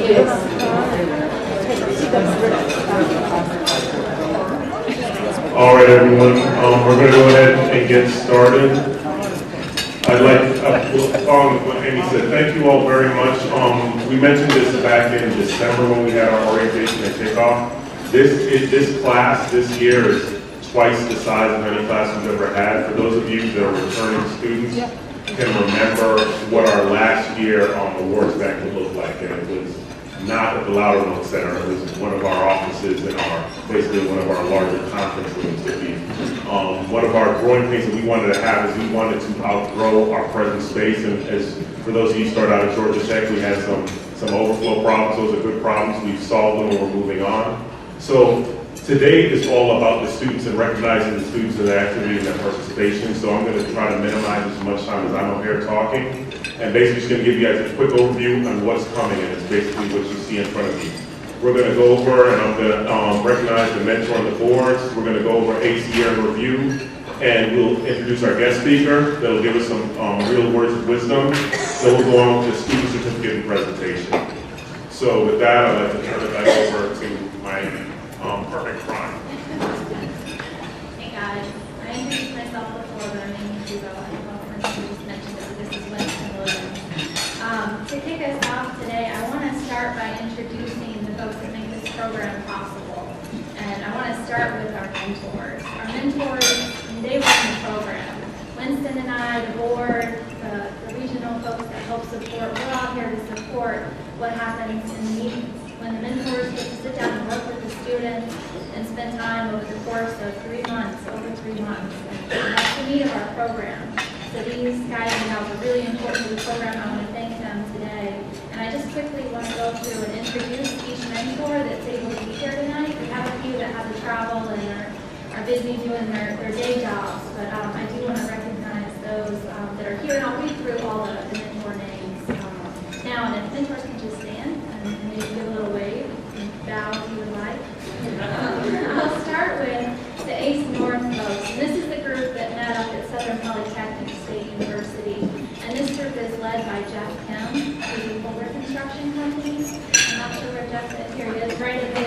All right, everyone, we're going to go ahead and get started. I'd like, following what Amy said, thank you all very much. We mentioned this back in December when we had our orientation and kickoff. This class this year is twice the size of any class we've ever had. For those of you that are returning students, can remember what our last year awards banquet looked like, and it was not at the Loudermilk Center. It was one of our offices in basically one of our larger conference rooms. One of our growing pains that we wanted to have is we wanted to outgrow our present space, and as for those of you who started out at Georgia Tech, we had some overflow problems. Those are good problems. We've solved them and we're moving on. So today is all about the students and recognizing the students and their activity and their participation. So I'm going to try to minimize as much time as I'm up here talking. And basically just going to give you guys a quick overview on what's coming, and it's basically what you see in front of you. We're going to go over, and I'm going to recognize the mentor on the boards. We're going to go over AC year in review, and we'll introduce our guest speaker that'll give us some real words of wisdom. Then we'll go on with the student certificate and presentation. So with that, I'd like to turn it back over to my perfect prime. Hey guys, I introduced myself before, but I'm Amy Hugo. I just mentioned that this is Winston Williams. To kick us off today, I want to start by introducing the folks that make this program possible. And I want to start with our mentors. Our mentors, they run the program. Winston and I, the board, the regional folks that help support, we're all here to support what happens in the meetings. When the mentors get to sit down and work with the students and spend time over the course of 3 months, over 3 months. And that's the meat of our program. So these guys and gals are really important to the program. I want to thank them today. And I just quickly want to go through and introduce each mentor that's able to be here tonight. We have a few that have to travel and are busy doing their day jobs, but I do want to recognize those that are here, and I'll read through all the mentor names now. And if mentors can just stand and maybe give a little wave and bow if you would like. I'll start with the ACE North folks. And this is the group that met up at Southern Polytechnic State University. And this group is led by Jeff Kim, who's a Fuller Construction Company. I'm not sure where Jeff is. Here he is, right at the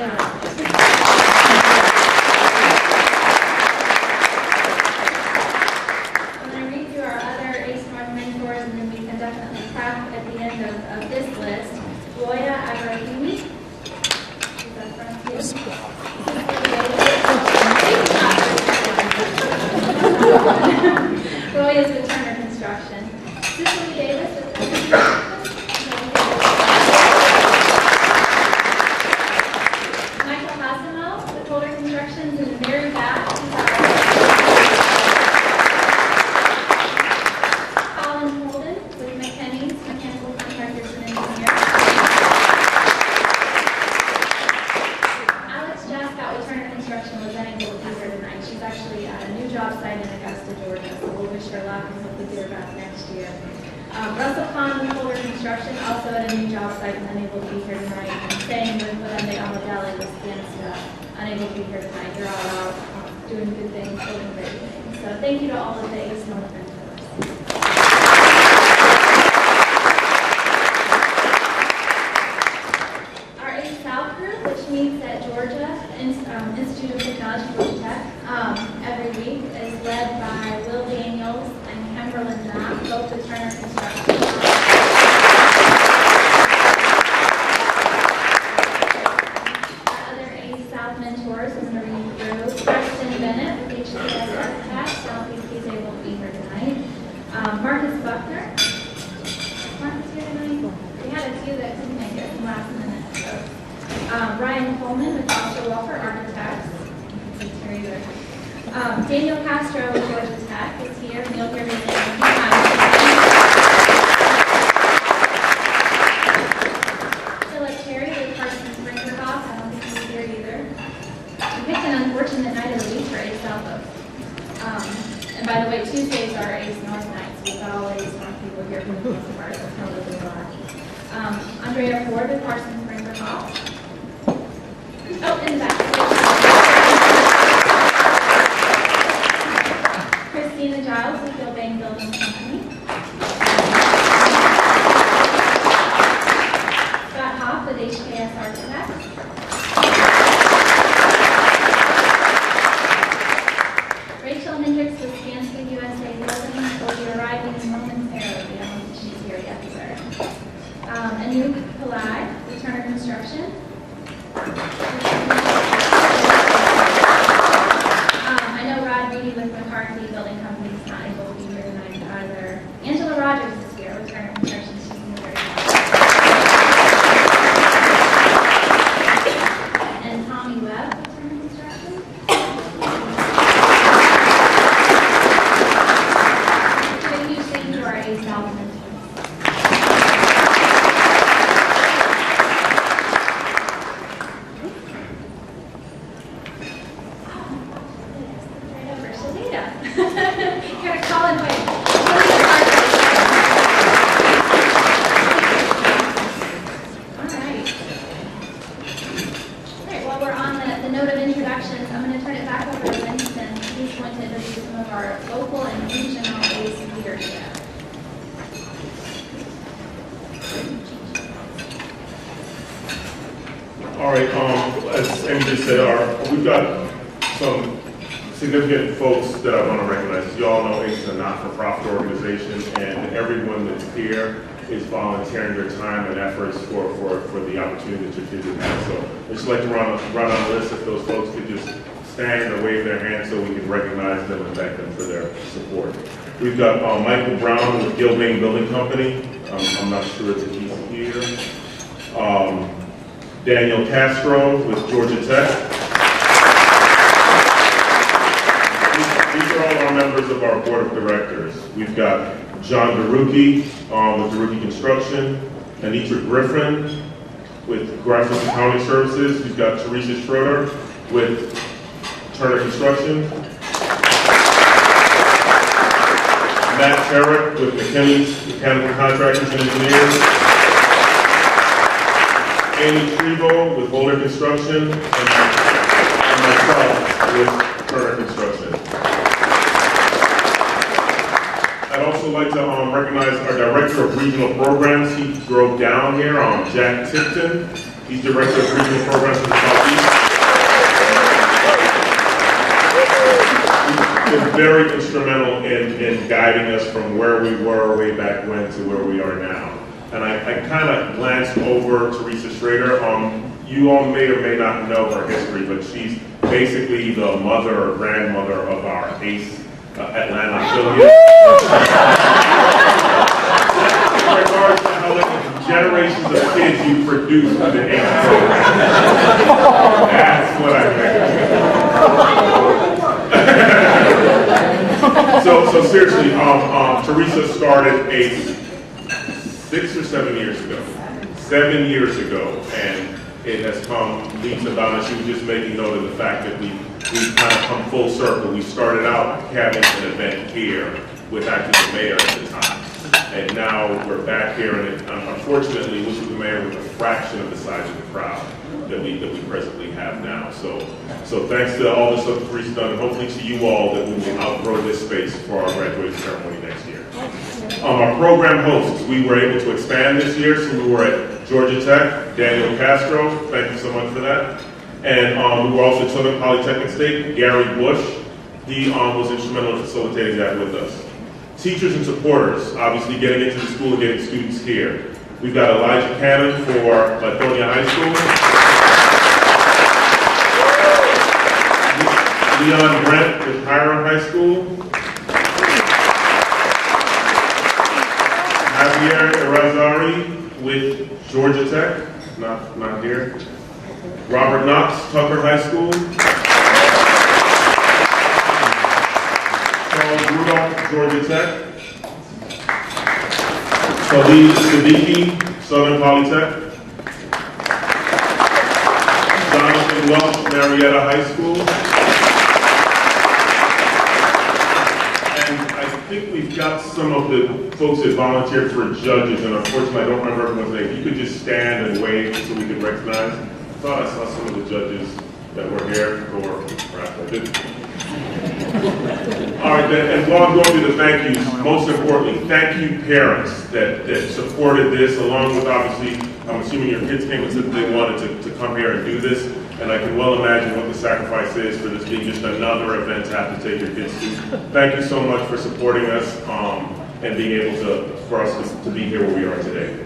I'm going to read through our other ACE North mentors, and then we can definitely clap at the end of this list. Goya Abrahimi. Roy is with Turner Construction. Cicely Davis with Michael Massimo with Holder Constructions, and Mary Bath. Colin Holden with McKinney's Mechanical Contractors and Engineers. Alex Jascott with Turner Construction was unable to be here tonight. She's actually at a new job site in Augusta, Georgia, so we'll wish her luck and hopefully get her back next year. Russell Kahn with Holder Construction, also at a new job site and unable to be here tonight. And same with Wadende Amadeli with Stanza, unable to be here tonight. They're all out doing good things, building great things. So thank you to all of the ACE North mentors. Our ACE South group, which meets at Georgia Institute of Technology, Georgia Tech, every week, is led by Will Daniels and Kimberlyn Knapp, both with Turner Construction. Our other ACE South mentors, I'm going to read through. Preston Bennett with HTS Architects. I don't think he's able to be here tonight. Marcus Buckner. Marcus here tonight? We had a few that couldn't make it last minute. So. Ryan Coleman with Foster Walker Architects. Daniel Castro with Georgia Tech is here, and you'll hear his name a few times. Philip Terry with Parsons Springerhoff. I don't think he's here either. We picked an unfortunate night of the week for ACE South folks. And by the way, Tuesdays are ACE North nights. We've got all ACE North people here for the most part. That's probably why. Andrea Ford with Parsons Springerhoff. Oh, in the back. Christina Giles with Gilbane Building Company. Scott Hoff with HTS Anoop Pillai with Turner Construction. I know Rod Reedy with McCarthy Building Company is not able to be here tonight either. Angela Rogers is here with Turner Construction. She's in the very back. And Tommy Webb with Turner Construction. Thank you to our A South mentors. Gotta call and wait. All right. Well, we're on the note of introductions. I'm going to turn it back over to Winston. He's going to introduce some of our local and regional ACE leadership. All right, as Amy just said, we've got some significant folks that I want to recognize. As you all know, ACE is a not-for-profit organization, and everyone that's here is volunteering their time and efforts for the opportunity that your kids have had. So I'd just like to run on a list if those folks could just stand or wave their hands so we can recognize them and thank them for their support. We've got Michael Brown with Gilbane Building Company. I'm not sure if he's here. Daniel Castro with Georgia Tech. These are all our members of our board of directors. We've got John DeRucchi with DeRucchi Construction, Anitra Griffin with Graphics Accounting Services. We've got Teresa Schroeder with Turner Construction. Matt Herrick with McKinney's Mechanical Contractors and Engineers. Amy Trevo with Boulder Construction, and myself with Turner Construction. I'd also like to recognize our Director of Regional Programs. He drove down here, Jack Tipton. He's Director of Regional Programs for the Southeast. He's been very instrumental in guiding us from where we were way back when to where we are now. And I kind of glanced over Teresa Schrader. You all may or may not know her history, but she's basically the mother or grandmother of our ACE Atlanta affiliate. In regards to how many generations of kids you produce with the ACE program. That's what I meant. So seriously, Teresa started ACE 6 or 7 years ago. 7 years ago, and it has come leaps and bounds. She was just making note of the fact that we've kind of come full circle. We started out having an event here with actually the mayor at the time, and now we're back here, and unfortunately, this was the mayor with a fraction of the size of the crowd that we presently have now. So thanks to all the stuff that Teresa's done, and hopefully to you all that we will outgrow this space for our graduation ceremony next year. Our program hosts, we were able to expand this year, so we were at Georgia Tech, Daniel Castro, thank you so much for that. And we were also at Southern Polytechnic State, Gary Bush, he was instrumental in facilitating that with us. Teachers and supporters, obviously getting into the school and getting students here. We've got Elijah Cannon for Lithonia High School. Leon Brent with Hiram High School. Javier Irazari with Georgia Tech, not here. Robert Knox, Tucker High School. Charles Rudolph, Georgia Tech. Khalid Siddiqui, Southern Polytech. Jonathan Welch, Marietta High School. I think we've got some of the folks that volunteered for judges, and unfortunately I don't remember everyone's name. If you could just stand and wave so we could recognize. I thought I saw some of the judges that were here, or perhaps I didn't. All right, and while I'm going through the thank yous, most importantly, thank you parents that supported this, along with obviously, I'm assuming your kids came and said they wanted to come here and do this. And I can well imagine what the sacrifice is for this being just another event to have to take your kids to. Thank you so much for supporting us and being able for us to be here where we are today.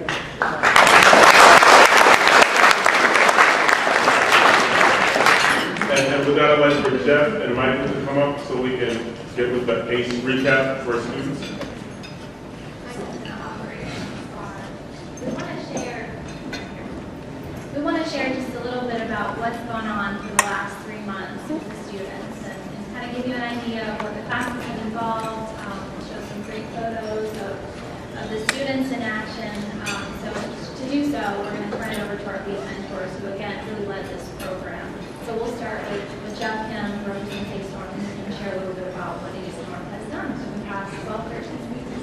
Jeff and Michael to come up so we can get with the ACE recap for students. We want to share just a little bit about what's gone on for the last 3 months with the students and kind of give you an idea of what the classes have involved, show some great photos of the students in action. So to do so, we're going to turn it over to our lead mentors who, again, really led this program. So we'll start with Jeff Kim, who represents ACE North, and share a little bit about what ACE North has done in the past 12, 13 weeks.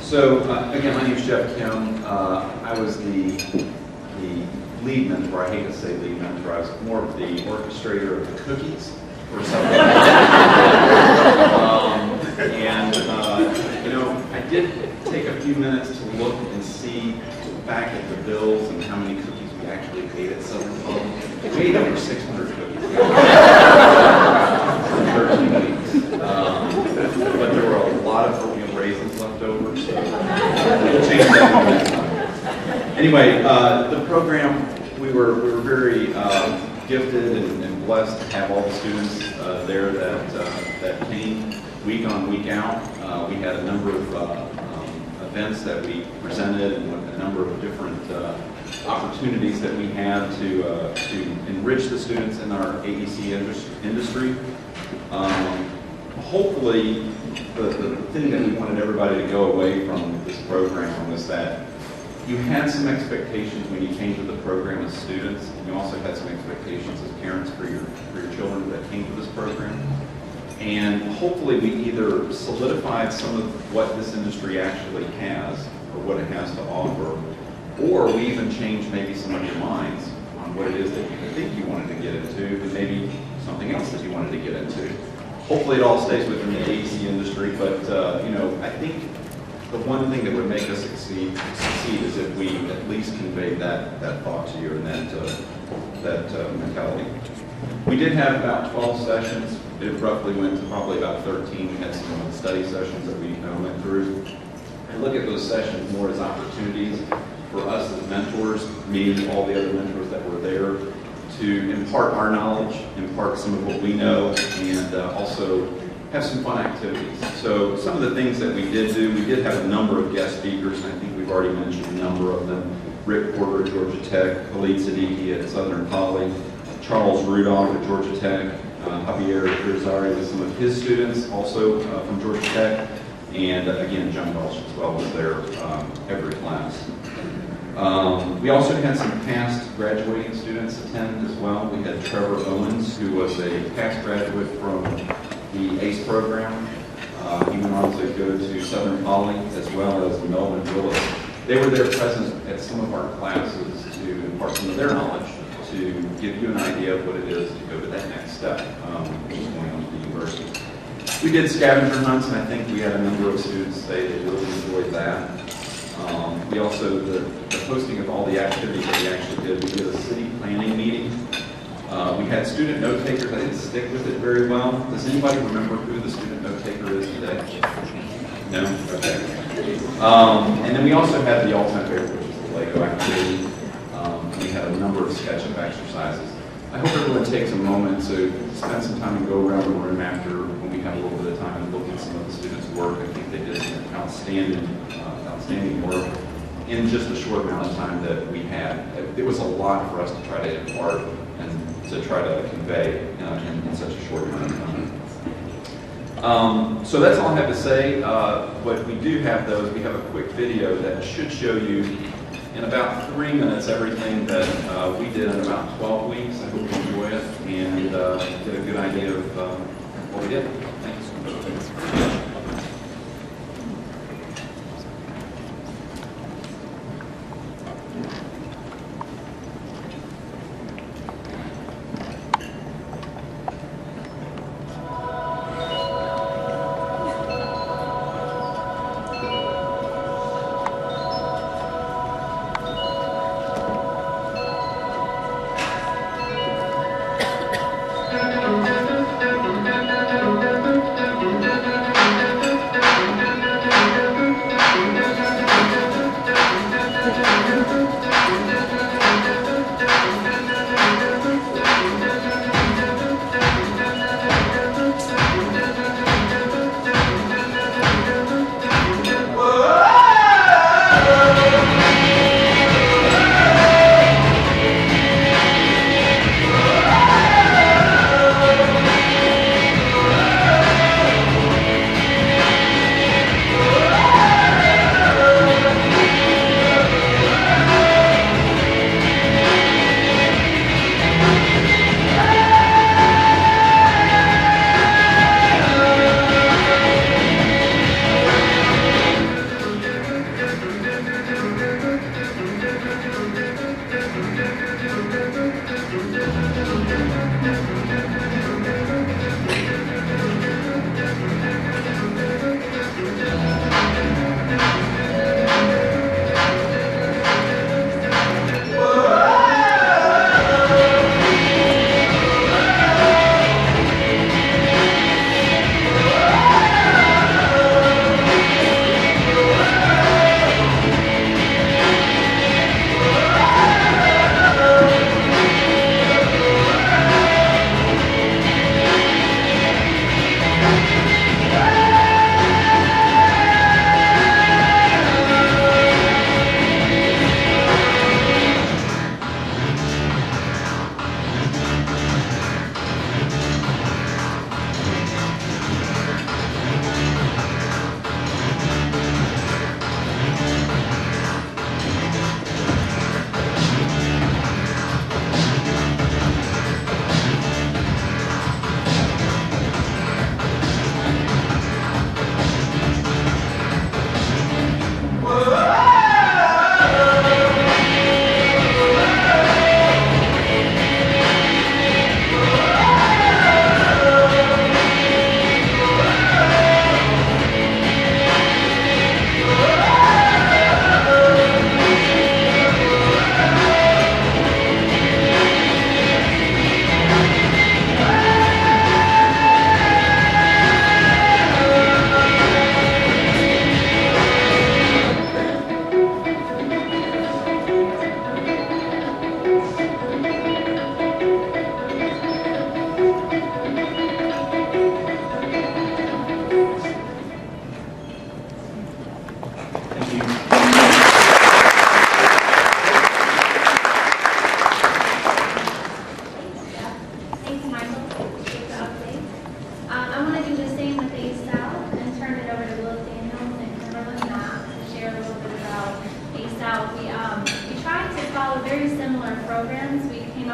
So again, my name is Jeff Kim. I was the lead mentor. I hate to say lead mentor. I was more of the orchestrator of the cookies or something. You know, I did take a few minutes to look and see back at the bills and how many cookies we actually paid at Southern Home. We ate over 600 cookies. For 13 weeks. But there were a lot of raisins left over, so we'll change that next time. Anyway, the program, we were very gifted and blessed to have all the students there that came week on, week out. We had a number of events that we presented and a number of different opportunities that we had to enrich the students in our AEC industry. Hopefully, the thing that we wanted everybody to go away from this program was that you had some expectations when you came to the program as students, and you also had some expectations as parents for your children that came to this program. And hopefully we either solidified some of what this industry actually has, or what it has to offer, or we even changed maybe some of your minds on what it is that you think you wanted to get into, and maybe something else that you wanted to get into. Hopefully it all stays within the AEC industry, but you know, I think the one thing that would make us succeed is if we at least conveyed that thought to you and that mentality. We did have about 12 sessions. It roughly went to probably about 13. We had some study sessions that we went through. I look at those sessions more as opportunities for us as mentors, me, all the other mentors that were there, to impart our knowledge, impart some of what we know, and also have some fun activities. So some of the things that we did do, we did have a number of guest speakers, and I think we've already mentioned a number of them. Rick Porter at Georgia Tech, Khalid Siddiqui at Southern Poly, Charles Rudolph at Georgia Tech, Javier Rizari with some of his students, also from Georgia Tech, and again, John Welsh as well was there every class. We also had some past graduating students attend as well. We had Trevor Owens, who was a past graduate from the ACE program. He went on to go to Southern Poly, as well as Melvin Willis. They were there present at some of our classes to impart some of their knowledge, to give you an idea of what it is to go to that next step, which is going on to the university. We did scavenger hunts, and I think we had a number of students say they really enjoyed that. We also, the posting of all the activities that we actually did, we did a city planning meeting. We had student note takers. I didn't stick with it very well. Does anybody remember who the student note taker is today? No? Okay. And then we also had the ultimate favorite, which is the Lego activity. We had a number of sketch-up exercises. I hope everyone takes a moment to spend some time and go around the room after, when we have a little bit of time, and look at some of the students' work. I think they did some outstanding work in just a short amount of time that we had. It was a lot for us to try to impart and to try to convey in such a short amount of time. So that's all I have to say. What we do have, though, is we have a quick video that should show you in about 3 minutes everything that we did in about 12 weeks. I hope you enjoy it and get a good idea of what we did. Thanks.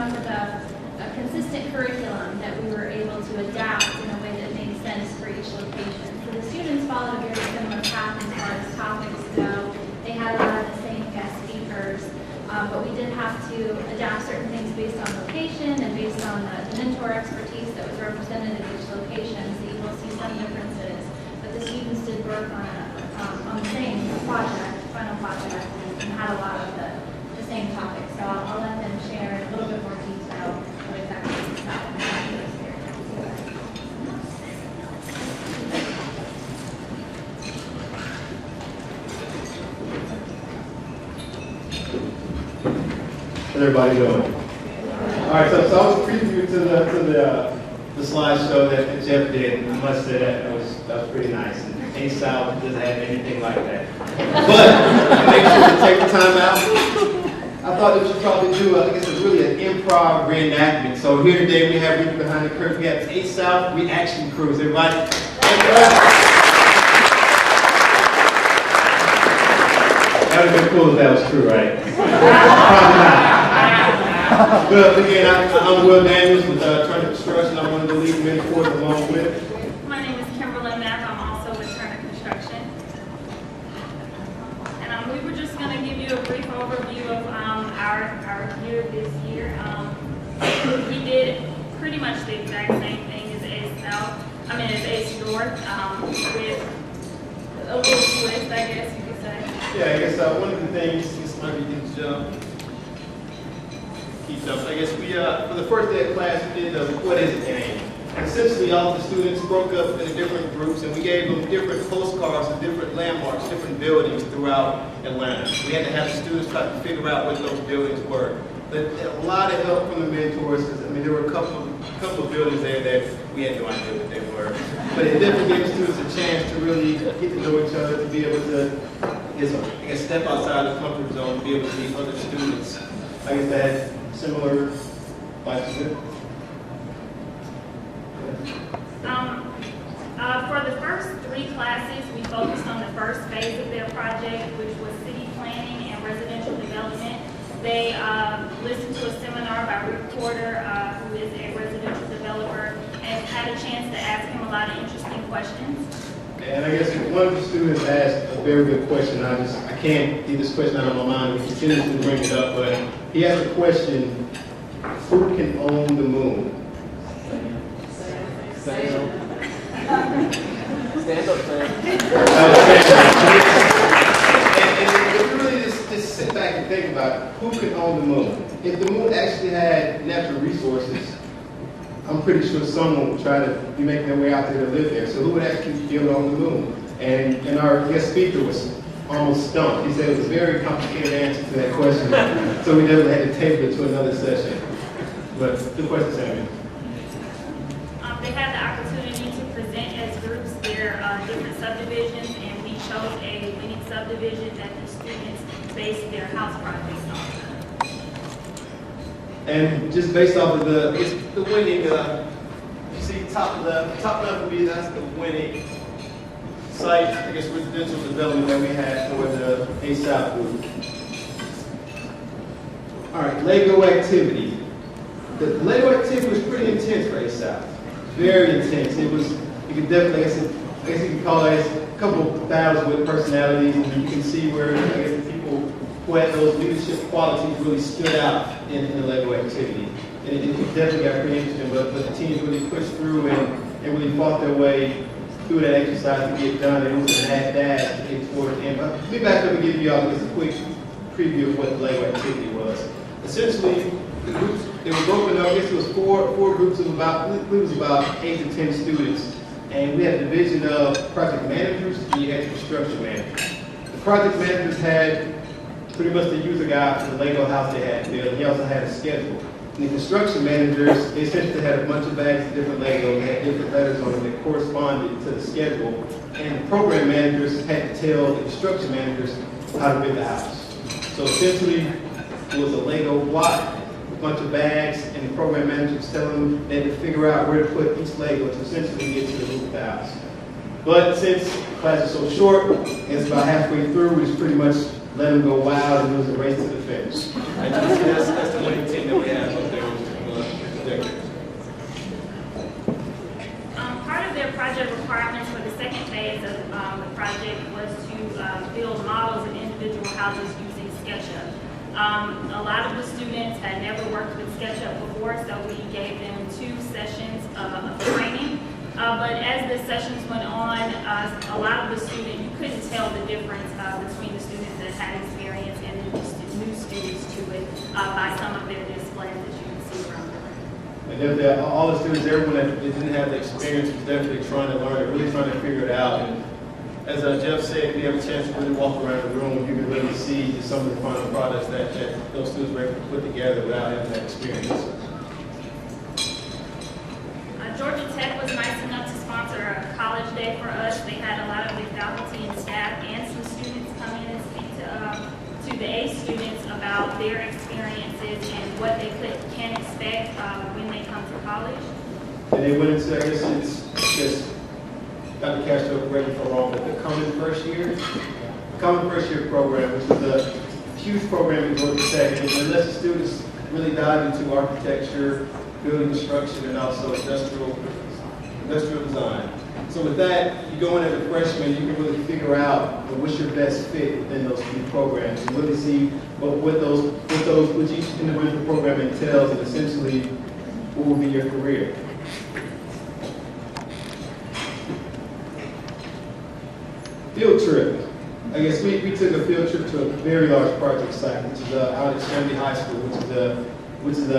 wanted a consistent curriculum that we were able to adapt in a way that made sense for each location. So the students followed a very similar path as far as topics go. They had a lot of the same guest speakers, but we did have to adapt certain things based on location and based on the mentor expertise that was represented at each location. So you will see some differences, but the students did work on the same project, final project, and had a lot of the same topics. So I'll let them share in a little bit more detail what exactly this is about and how they experienced it. How's everybody doing? All right, so I was previewed to the slideshow that Jeff did, and I must say that was pretty nice. And A-South doesn't have anything like that. But to make sure to take the time out, I thought that we should probably do, I guess it's really an improv reenactment. So here today we have Reading Behind the Curtain. We have A-South reaction crews. Everybody. That would have been cool if that was true, right? Probably not. Well, again, I'm Will Daniels with Turner Construction. I'm one of the lead mentors along with. My name is Kimberly Mapp. I'm also with Turner Construction. And we were just going to give you a brief overview of our year this year. We did pretty much the exact same thing as as ACE North, with a little twist, I guess you could say. Yeah, I guess one of the things, this might be keep jumping. I guess we, for the first day of class, we did the What Is It game. Essentially, all the students broke up into different groups, and we gave them different postcards of different landmarks, different buildings throughout Atlanta. We had to have the students try to figure out what those buildings were. But a lot of help from the mentors, because, I mean, there were a couple of buildings there that we had no idea what they were. But it definitely gave the students a chance to really get to know each other, to be able to, I guess, step outside the comfort zone, to be able to meet other students. I guess that similar life to it. For the first 3 classes, we focused on the first phase of their project, which was city planning and residential development. They listened to a seminar by Rick Porter, who is a residential developer, and had a chance to ask him a lot of interesting questions. And I guess one of the students asked a very good question. I can't get this question out of my mind. We continue to bring it up, but he asked a question: who can own the moon? Stand up, man. And if you really just sit back and think about who can own the moon. If the moon actually had natural resources, I'm pretty sure someone would try to be making their way out there to live there. So who would actually be able to own the moon? And our guest speaker was almost stumped. He said it was a very complicated answer to that question. So we definitely had to table it to another session. But good question, Sammy. They had the opportunity to present as groups their different subdivisions, and we chose a winning subdivision that the students based their house projects on. And just based off of the winning, you see top left would be, that's the winning site, I guess, residential development that we had for the A-South group. All right, Lego activity. The Lego activity was pretty intense for A-South. Very intense. It was, you could definitely, I guess you could call it a couple of battles with personalities, and you can see where, I guess, the people who had those leadership qualities really stood out in the Lego activity. And it definitely got pretty interesting, but the teams really pushed through and really fought their way through that exercise to get done. It was an dash to get towards the end. But let me back up and give you all just a quick preview of what the Lego activity was. Essentially, the groups, they were broken up. I guess it was four groups of about, I believe it was about 8 to 10 students. And we had a division of project managers and you had construction managers. The project managers had pretty much the user guide for the Lego house they had built. He also had a schedule. And the construction managers, they essentially had a bunch of bags of different Legos. They had different letters on them that corresponded to the schedule. And the program managers had to tell the construction managers how to build the house. So essentially, it was a Lego block, a bunch of bags, and the program managers telling them they had to figure out where to put each Lego to essentially get to the roof of the house. But since the class is so short, and it's about halfway through, we just pretty much let them go wild, and it was a race to the finish. That's the winning team that we have up there. objectives? Part of their project requirements for the second phase of the project was to build models of individual houses using SketchUp. A lot of the students had never worked with SketchUp before, so we gave them 2 sessions of training. But as the sessions went on, a lot of the students, you couldn't tell the difference between the students that had experience and the new students to it by some of their displays that you can see around the room. And definitely, all the students, everyone that didn't have the experience was definitely trying to learn it, really trying to figure it out. And as Jeff said, if you have a chance to really walk around the room, you can really see some of the final products that those students were able to put together without having that experience. Georgia Tech was nice enough to sponsor a college day for us. They had a lot of the faculty and staff and some students come in and speak to the A students about their experiences and what they can expect when they come to college. And they went into, I guess it's just, Dr. Castro, correct me if I'm wrong, but the Common First Year program, which was a huge program in Georgia Tech, and it lets the students really dive into architecture, building construction, and also industrial design. So with that, you go in as a freshman, you can really figure out what's your best fit within those two programs, and really see what each individual program entails, and essentially what will be your career. Field trip. I guess we took a field trip to a very large project site, which is out at Chamblee High School, which is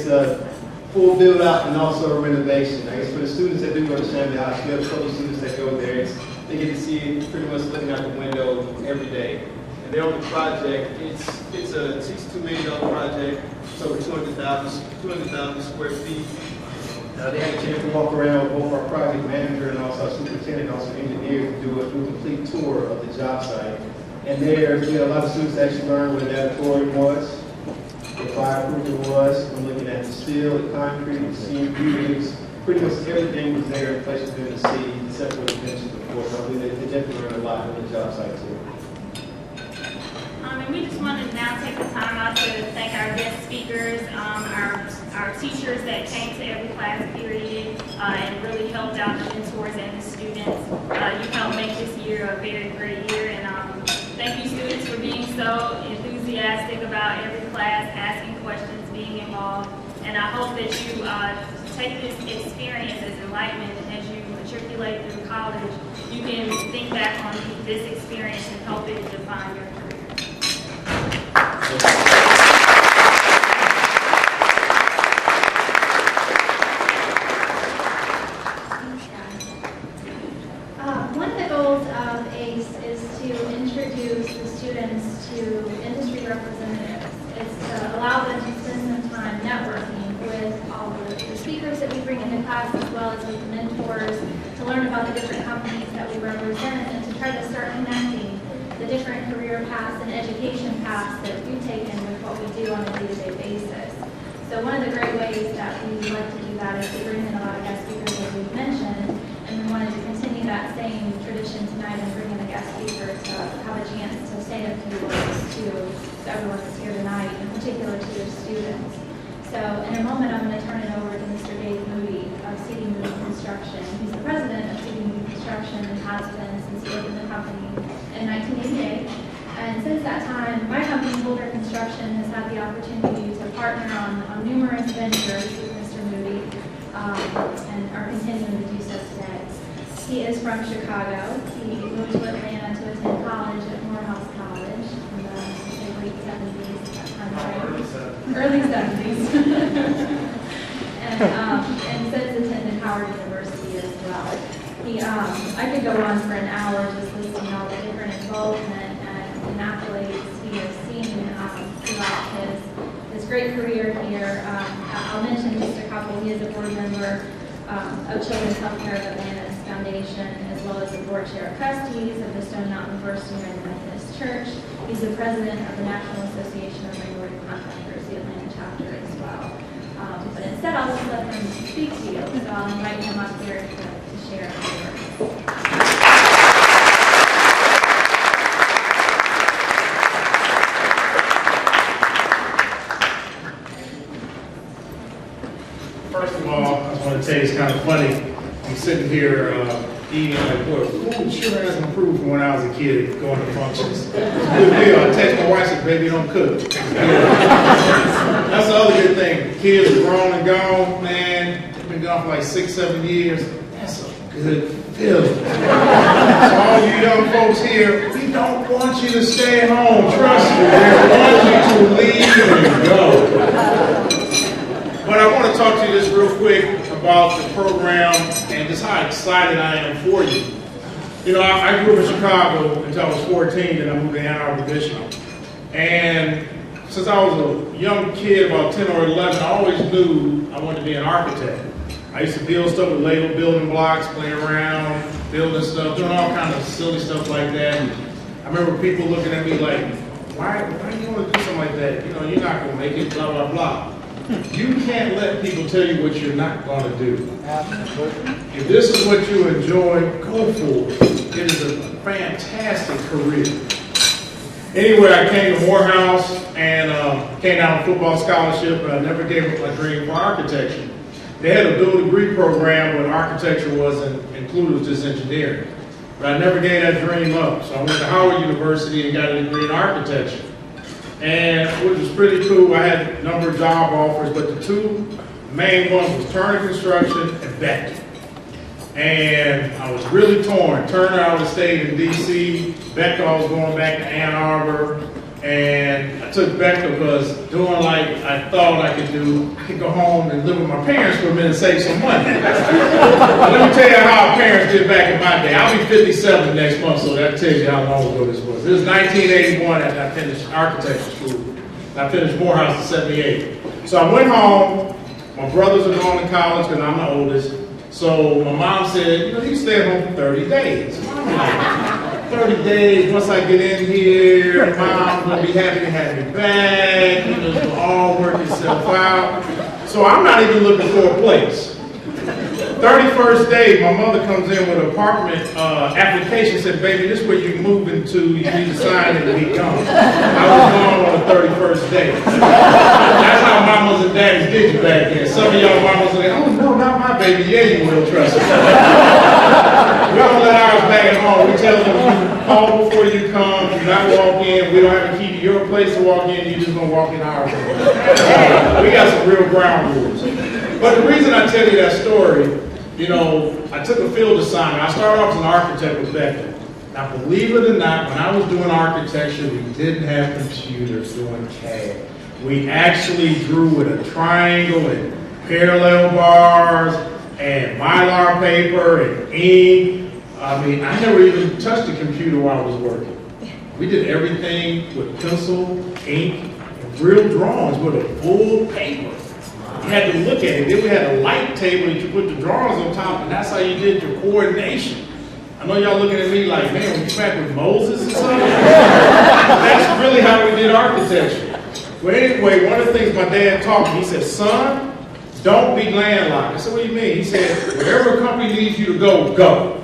a full build out and also a renovation. I guess for the students that do go to Chamblee High School, we have a couple of students that go there. They get to see it pretty much looking out the window every day. And they're on the project. It's a $62 million project. It's over 200,000 square feet. They had a chance to walk around with both our project manager and also our superintendent, and also engineers, to do a complete tour of the job site. And there, a lot of students actually learned what an auditorium was, what fireproofing was, from looking at the steel, the concrete, the seam buildings. Pretty much everything was there in place for them to see, except for the mentioned before. So I believe they definitely learned a lot on the job site too. And we just wanted to now take the time out to thank our guest speakers, our teachers that came to every class period and really helped out the mentors and the students. You helped make this year a very great year, and thank you students for being so enthusiastic about every class, asking questions, being involved. And I hope that you take this experience as enlightenment as you matriculate through college. You can think back on this experience and help it define your career. One of the goals of ACE is to introduce the students to industry representatives. It's to allow them to spend some time networking with all the speakers that we bring into class, as well as with the mentors, to learn about the different companies that we represent, and to try to start connecting the different career paths and education paths that we've taken with what we do on a day-to-day basis. So one of the great ways that we like to do that is to bring in a lot of guest speakers, as we've mentioned, and we wanted to continue that same tradition tonight and bring in a guest speaker to have a chance to say a few words to everyone that's here tonight, in particular to your students. So in a moment, I'm going to turn it over to Mr. Dave Moody of C.D. Moody Construction. He's the president of C.D. Moody Construction and has been since he opened the company in 1988. And since that time, my company, Holder Construction, has had the opportunity to partner on numerous ventures with Mr. Moody and are continuing to do so today. He is from Chicago. He moved to Atlanta to attend college at Morehouse College in the late 70s, that kind of frame. Early 70s. and since attended Howard University as well. I could go on for an hour just listing all the different involvement and accolades he has seen throughout his great career here. I'll mention just a couple. He is a board member of Children's Healthcare of Atlanta's Foundation, as well as the board chair of trustees of the Stone Mountain First United Methodist Church. He's the president of the National Association of Minority Contractors, the Atlanta chapter as well. But instead, I'll just let him speak to you. So I'll invite him up here to share a few words. tell you, it's kind of funny. I'm sitting here eating, like, boy, food sure has improved from when I was a kid going to functions. It's a good deal. I text my wife, said, baby, don't cook. That's the other good thing. The kids are grown and gone, man. They've been gone for like 6, 7 years. That's a good feeling. So all you young folks here, we don't want you to stay home. Trust me, we want you to leave and go. But I want to talk to you just real quick about the program and just how excited I am for you. You know, I grew up in Chicago until I was 14, and I moved to Ann Arbor, Michigan. And since I was a young kid, about 10 or 11, I always knew I wanted to be an architect. I used to build stuff with Lego building blocks, playing around, building stuff, doing all kinds of silly stuff like that. I remember people looking at me like, why do you want to do something like that? You know, you're not going to make it, blah, blah, blah. You can't let people tell you what you're not going to do. If this is what you enjoy, go for it. It is a fantastic career. Anyway, I came to Morehouse and came down on a football scholarship, but I never gave up my dream for architecture. They had a dual degree program, but architecture wasn't included, it was just engineering. But I never gave that dream up. So I went to Howard University and got a degree in architecture. And which was pretty cool. I had a number of job offers, but the two main ones was Turner Construction and Banquet. And I was really torn. Turner, I would have stayed in DC. Banquet, I was going back to Ann Arbor. And I took Banquet because doing like I thought I could do, I could go home and live with my parents for a minute and save some money. Let me tell you how parents did back in my day. I'll be 57 next month, so that tells you how long ago this was. This was 1981 after I finished architecture school. I finished Morehouse in 78. So I went home. My brothers are going to college because I'm the oldest. So my mom said, you know, you can stay at home for 30 days. 30 days, once I get in here, Mom's going to be happy to have me back. You know, it'll all work itself out. So I'm not even looking for a place. 31st day, my mother comes in with an apartment application, said, baby, this is where you're moving to, you need to sign it and be gone. I was gone on the 31st day. That's how mamas and daddies did you back then. Some of y'all mamas are like, oh no, not my baby, yeah you will, trust me. We don't let ours back at home. We tell them, you call before you come, do not walk in, we don't have a key to your place to walk in, you're just going to walk in ours. We got some real ground rules. But the reason I tell you that story, you know, I took a field assignment. I started off as an architect with Banquet. Now, believe it or not, when I was doing architecture, we didn't have computers doing CAD. We actually drew with a triangle and parallel bars and mylar paper and ink. I mean, I never even touched a computer while I was working. We did everything with pencil, ink, and real drawings with a full paper. You had to look at it. Then we had a light table that you put the drawings on top, and that's how you did your coordination. I know y'all looking at me like, man, we back with Moses or something? That's really how we did architecture. Well, anyway, one of the things my dad taught me, he said, son, don't be landlocked. I said, what do you mean? He said, wherever a company needs you to go, go.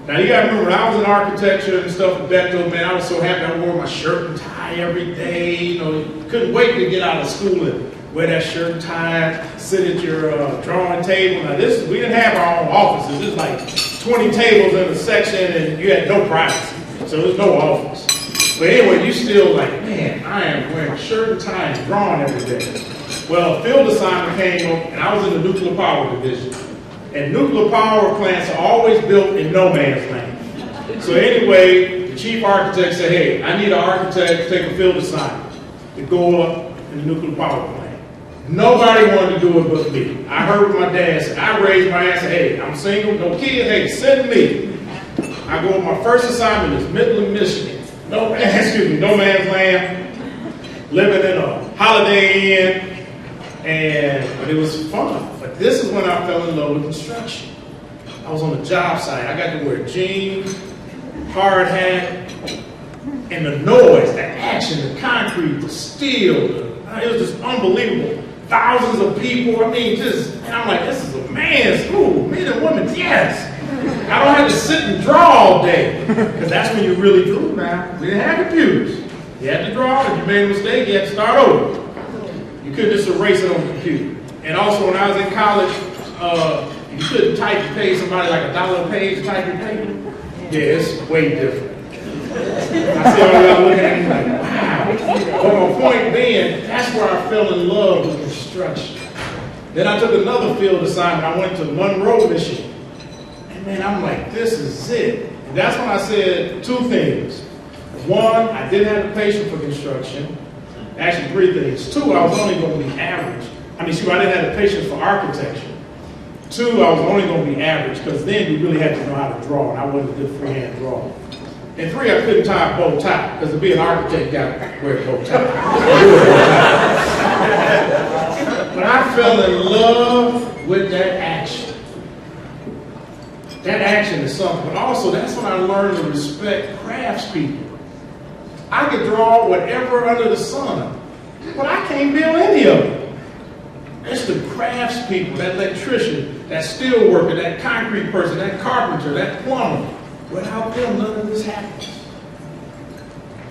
Now, you got to remember, when I was in architecture and stuff at Bethel, man, I was so happy I wore my shirt and tie every day. You know, couldn't wait to get out of school and wear that shirt and tie, sit at your drawing table. Now, we didn't have our own offices. It was like 20 tables in a section, and you had no privacy. So there was no office. But anyway, you still like, man, I am wearing a shirt and tie and drawing every day. Well, a field assignment came up, and I was in the nuclear power division. And nuclear power plants are always built in no man's land. So anyway, the chief architect said, hey, I need an architect to take a field assignment to go up in the nuclear power plant. Nobody wanted to do it but me. I heard what my dad said. I raised my hand and said, hey, I'm single, no kids, hey, send me. I go, my first assignment is Midland, Michigan. No man's land. Living in a Holiday Inn. But it was fun. But this is when I fell in love with construction. I was on the job site. I got to wear jeans, hard hat, and the noise, the action, the concrete, the steel, it was just unbelievable. Thousands of people, I mean, and I'm like, this is a man's school, men and women, yes. I don't have to sit and draw all day, because that's when you really drew now. We didn't have computers. You had to draw, if you made a mistake, you had to start over. You couldn't just erase it on the computer. And also, when I was in college, you couldn't type and pay somebody like $1 a page to type your paper. Yeah, it's way different. I see all y'all looking at me like, wow. But my point being, that's where I fell in love with construction. Then I took another field assignment. I went to Monroe, Michigan. And man, I'm like, this is it. And that's when I said two things. One, I didn't have the patience for construction. Actually, three things. Two, I was only going to be average. I didn't have the patience for architecture. Two, I was only going to be average, because then you really had to know how to draw, and I wasn't a good freehand drawer. And three, I couldn't tie a bow tie, because to be an architect, you got to wear a bow tie. But I fell in love with that action. That action is something, but also that's when I learned to respect craftspeople. I could draw whatever under the sun, but I can't build any of it. It's the craftspeople, that electrician, that steel worker, that concrete person, that carpenter, that plumber. Without them, none of this happens.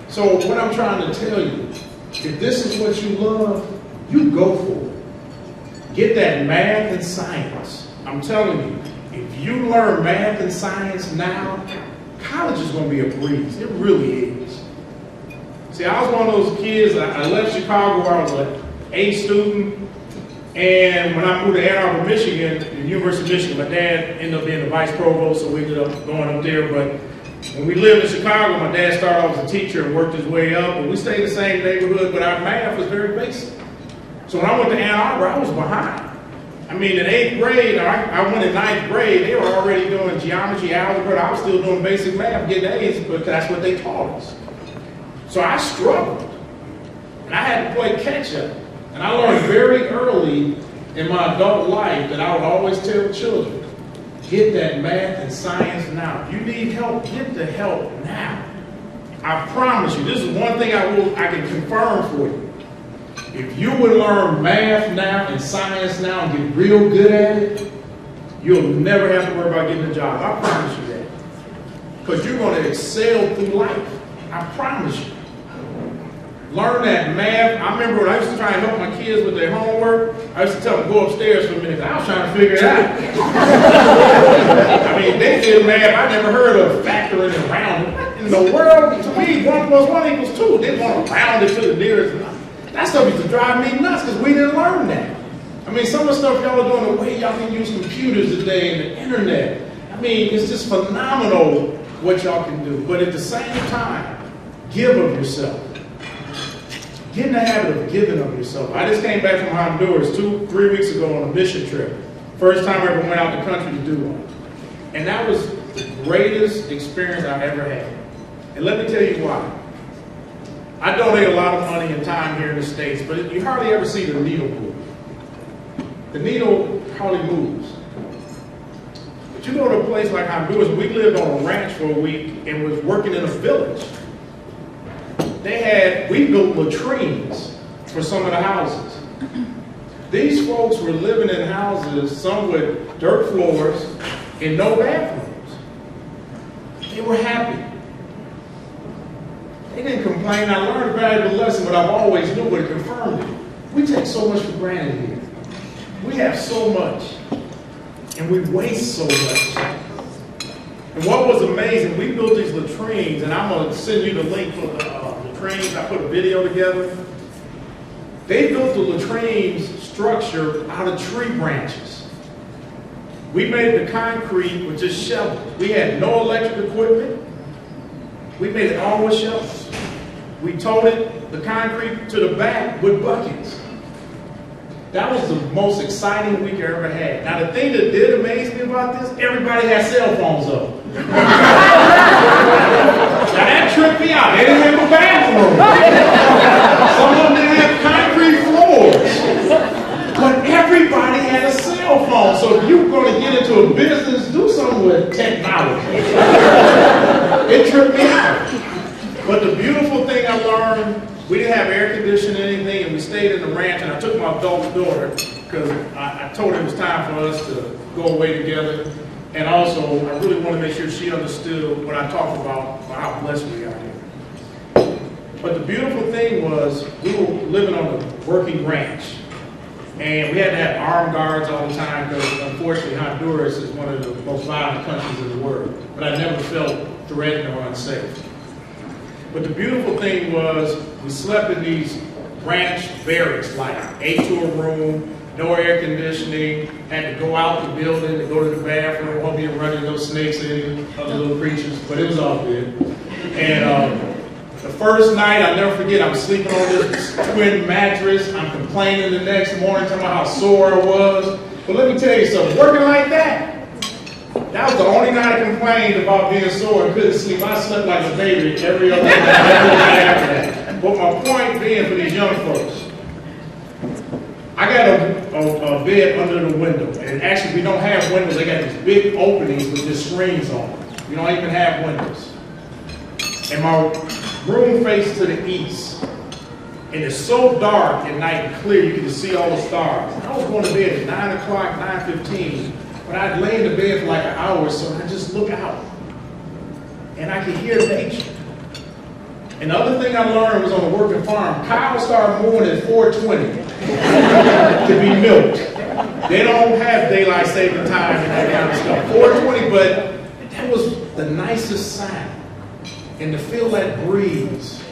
So what I'm trying to tell you, if this is what you love, you go for it. Get that math and science. I'm telling you, if you learn math and science now, college is going to be a breeze. It really is. See, I was one of those kids, I left Chicago where I was an A student. And when I moved to Ann Arbor, Michigan, the University of Michigan, my dad ended up being the vice provost, so we ended up going up there. But when we lived in Chicago, my dad started off as a teacher and worked his way up. And we stayed in the same neighborhood, but our math was very basic. So when I went to Ann Arbor, I was behind. I mean, in 8th grade, I went in 9th grade, they were already doing geometry, algebra. I was still doing basic math, getting A's, but that's what they taught us. So I struggled, and I had to play catch up. And I learned very early in my adult life that I would always tell children, get that math and science now. If you need help, get the help now. I promise you, this is one thing I can confirm for you. If you would learn math now and science now and get real good at it, you'll never have to worry about getting a job. I promise you that. Because you're going to excel through life. I promise you. Learn that math. I remember when I used to try and help my kids with their homework, I used to tell them, go upstairs for a minute. I was trying to figure it out. I mean, they did math. I never heard of factoring and rounding. What in the world? To me, 1 + 1 = 2. They want to round it to the nearest. That stuff used to drive me nuts because we didn't learn that. I mean, some of the stuff y'all are doing, the way y'all can use computers today and the internet. I mean, it's just phenomenal what y'all can do. But at the same time, give of yourself. Get in the habit of giving of yourself. I just came back from Honduras 2-3 weeks ago on a mission trip. First time I ever went out the country to do one. And that was the greatest experience I've ever had. And let me tell you why. I donate a lot of money and time here in the States, but you hardly ever see the needle move. The needle hardly moves. But you go to a place like Honduras, we lived on a ranch for a week and was working in a village. We built latrines for some of the houses. These folks were living in houses, some with dirt floors and no bathrooms. They were happy. They didn't complain. I learned a valuable lesson, but I've always knew, but it confirmed it. We take so much for granted here. We have so much, and we waste so much. And what was amazing, we built these latrines, and I'm going to send you the link for the latrines. I put a video together. They built the latrines structure out of tree branches. We made the concrete with just shovels. We had no electric equipment. We made it all with shovels. We toted the concrete to the back with buckets. That was the most exciting week I ever had. Now the thing that did amaze me about this, everybody had cell phones up. Now that tripped me out. They didn't have a bathroom. Some of them didn't have concrete floors. But everybody had a cell phone. So if you're going to get into a business, do something with technology. It tripped me out. But the beautiful thing I learned, we didn't have air conditioning or anything, and we stayed in the ranch, and I took my adult daughter because I told her it was time for us to go away together. And also, I really want to make sure she understood what I talked about how blessed we are here. But the beautiful thing was, we were living on a working ranch. And we had to have armed guards all the time because unfortunately Honduras is one of the most violent countries in the world. But I never felt threatened or unsafe. But the beautiful thing was we slept in these ranch barracks, like 8 to a room, no air conditioning, had to go out the building to go to the bathroom, hope you running those snakes in, other little creatures, but it was all good. And the first night, I'll never forget, I'm sleeping on this twin mattress. I'm complaining the next morning, talking about how sore I was. But let me tell you something, working like that was the only night I complained about being sore and couldn't sleep. I slept like a baby every other night after that. But my point being for these young folks, I got a bed under the window. And actually, we don't have windows. They got these big openings with just screens on them. We don't even have windows. And my room faces to the east. And it's so dark at night and clear, you can just see all the stars. I was going to bed at 9 o'clock, 9:15, but I'd lay in the bed for like an hour or so, and I just look out. And I could hear nature. And the other thing I learned was on a working farm, cows start mooing at 4:20 to be milked. They don't have daylight saving time and that kind of stuff. 4:20, but that was the nicest sound. And to feel that breeze,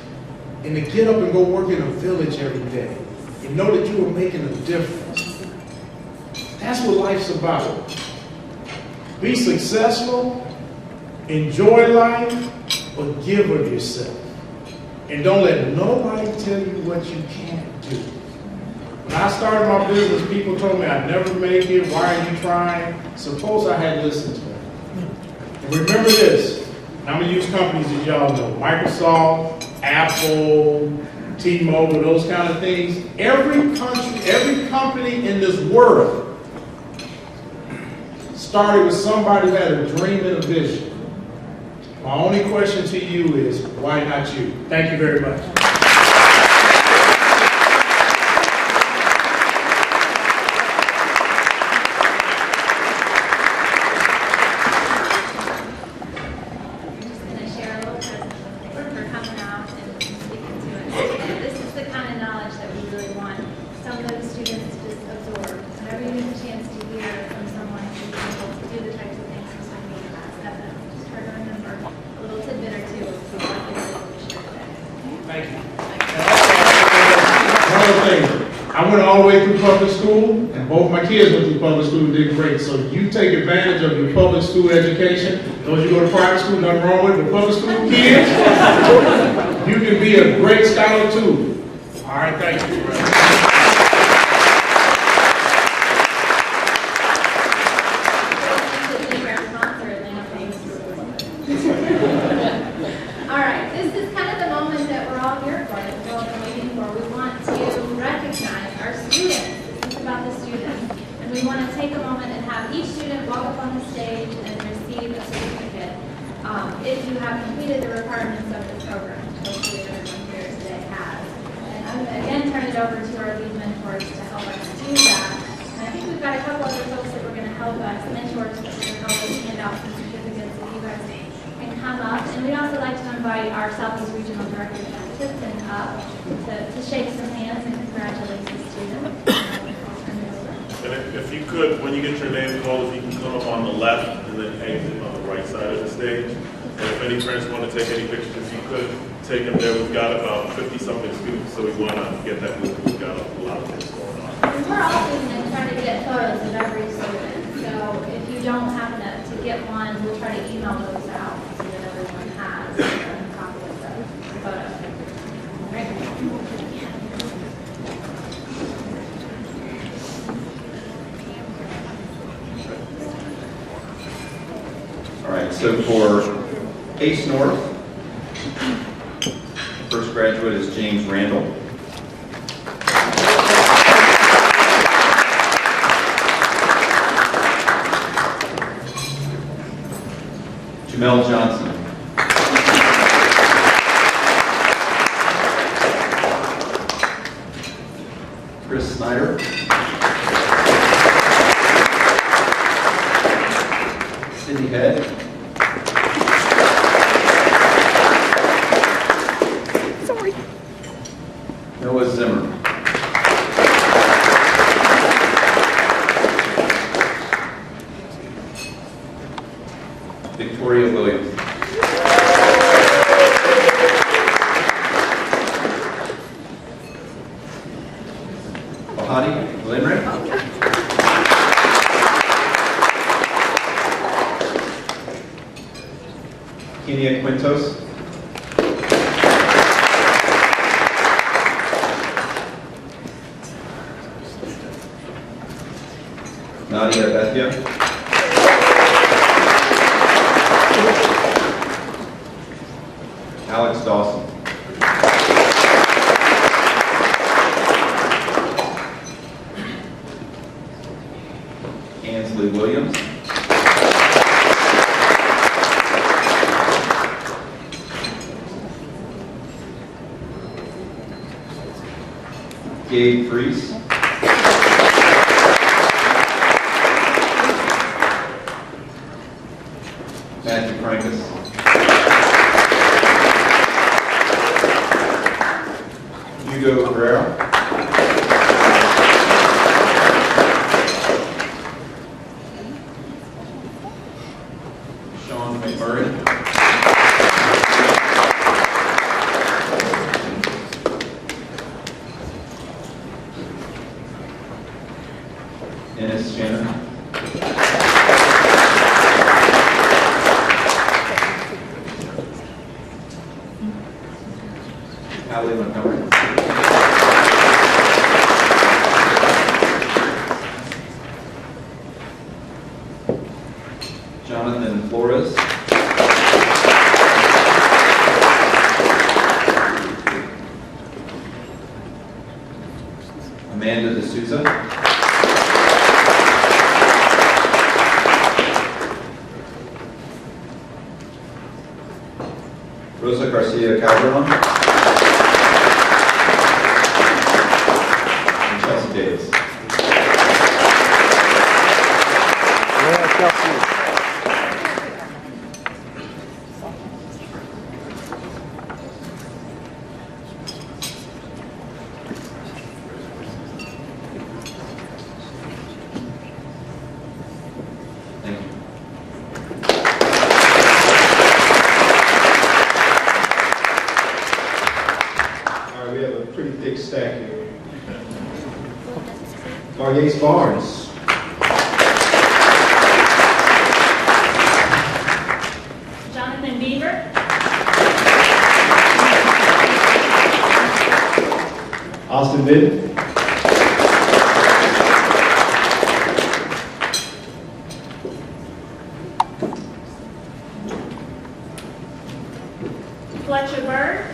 and to get up and go work in a village every day, and know that you were making a difference. That's what life's about. Be successful, enjoy life, but give of yourself. And don't let nobody tell you what you can't do. When I started my business, people told me I'd never make it, why are you trying? Suppose I had listened to them. And remember this, I'm going to use companies that y'all know, Microsoft, Apple, T-Mobile, those kind of things. Every company in this world started with somebody who had a dream and a vision. My only question to you is, why not you? Thank you very much. I went all the way through public school, and both my kids went through public school and did great. So you take advantage of your public school education. Those you go to private school, nothing wrong with it, but public school kids, you can be a great scholar too. All right, thank you. All right, this is kind of the moment that we're all here for, that we're all waiting for. We want to recognize our students. This is about the students. And we want to take a moment and have each student walk up on the stage and receive a certificate if you have completed the requirements of the program. Hopefully everyone here today has. And I'm going to again turn it over to our lead mentors to help us do that. And I think we've got a couple other folks that we're going to help us, mentors that are going to help us hand out some certificates that you guys can come up. And we'd also like to invite our Southeast Regional Director, John Tipton, up to shake some hands and congratulate the students. And if you could, when you get your name called, if you can come up on the left and then exit on the right side of the stage. And if any friends want to take any pictures, if you could take them there. We've got about 50-something students, so we want to get that moving. We've got a lot of things going on. And we're also going to try to get photos of every student. So if you don't happen to get one, we'll try to email those out so that everyone has a copy of the photo. Right? All right, so for Ace North, first graduate is James Randall. Jamel Johnson. Chris Snyder. Cindy Head. Noah Zimmer. Gabe Freese. Matthew Frankus. Hugo Herrera. Sean McMurray. Ennis Shannon. Hallie Montgomery. Jonathan Flores. Amanda D'Souza. Rosa Garcia Calderon. And Chelsea Davis. Thank you. All right, we have a pretty thick stack here. Yates Barnes. Jonathan Beaver. Austin Bitten. Fletcher Bird.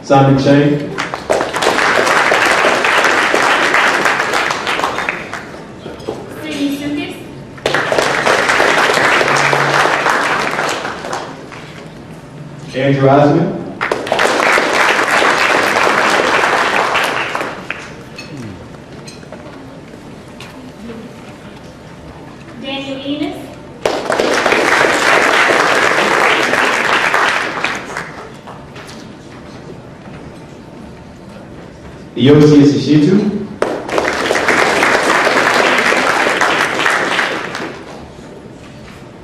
Simon Chang. Sydney Sukis. Andrew Osmond. Daniel Enos. Yosi Ishitu.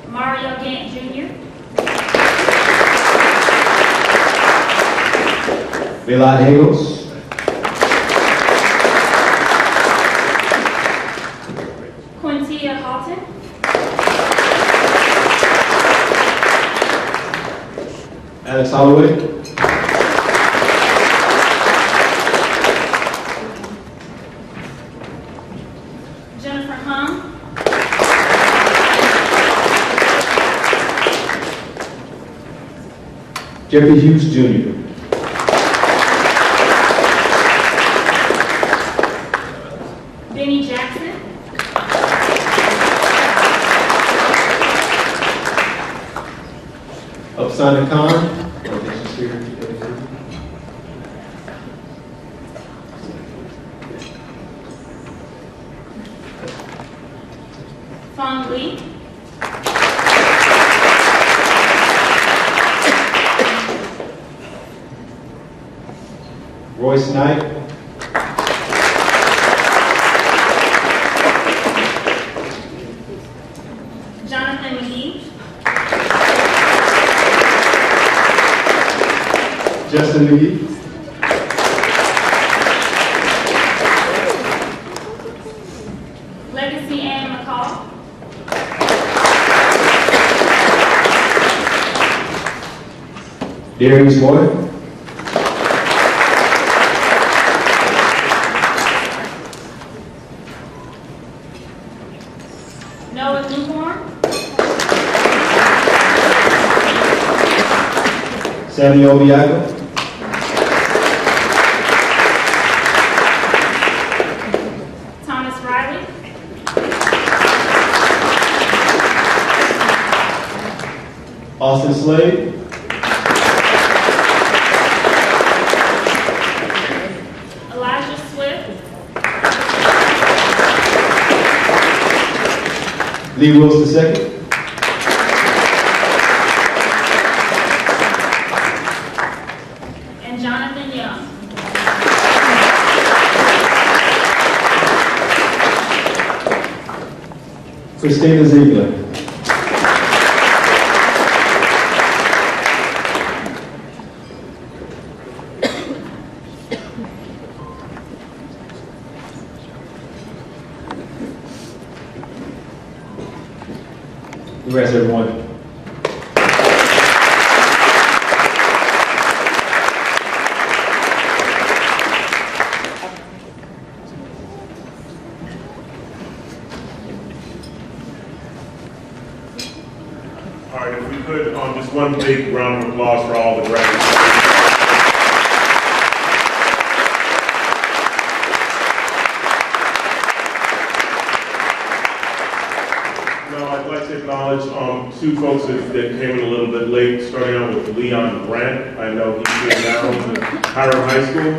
Mario Gant Jr. Milad Hagels. Quintia Halton. Alex Holloway. Jennifer Hung. Jeffrey Hughes Jr. Benny Jackson. Upsana Khan. Fong Lee. Royce Knight. Jonathan McGee. Justin McGee. Legacy Ann McCall. Darius Boyd. Noah Newborn. Samuel Biago. Thomas Riley. Austin Slade. Elijah Swift. Lee Wills II. And Jonathan Young. Christina Ziegler. Congrats, everyone. All right, if we could, just one big round of applause for all the graduates. Now, I'd like to acknowledge two folks that came in a little bit late, starting out with Leon Grant. I know he's here now in Hiram High School.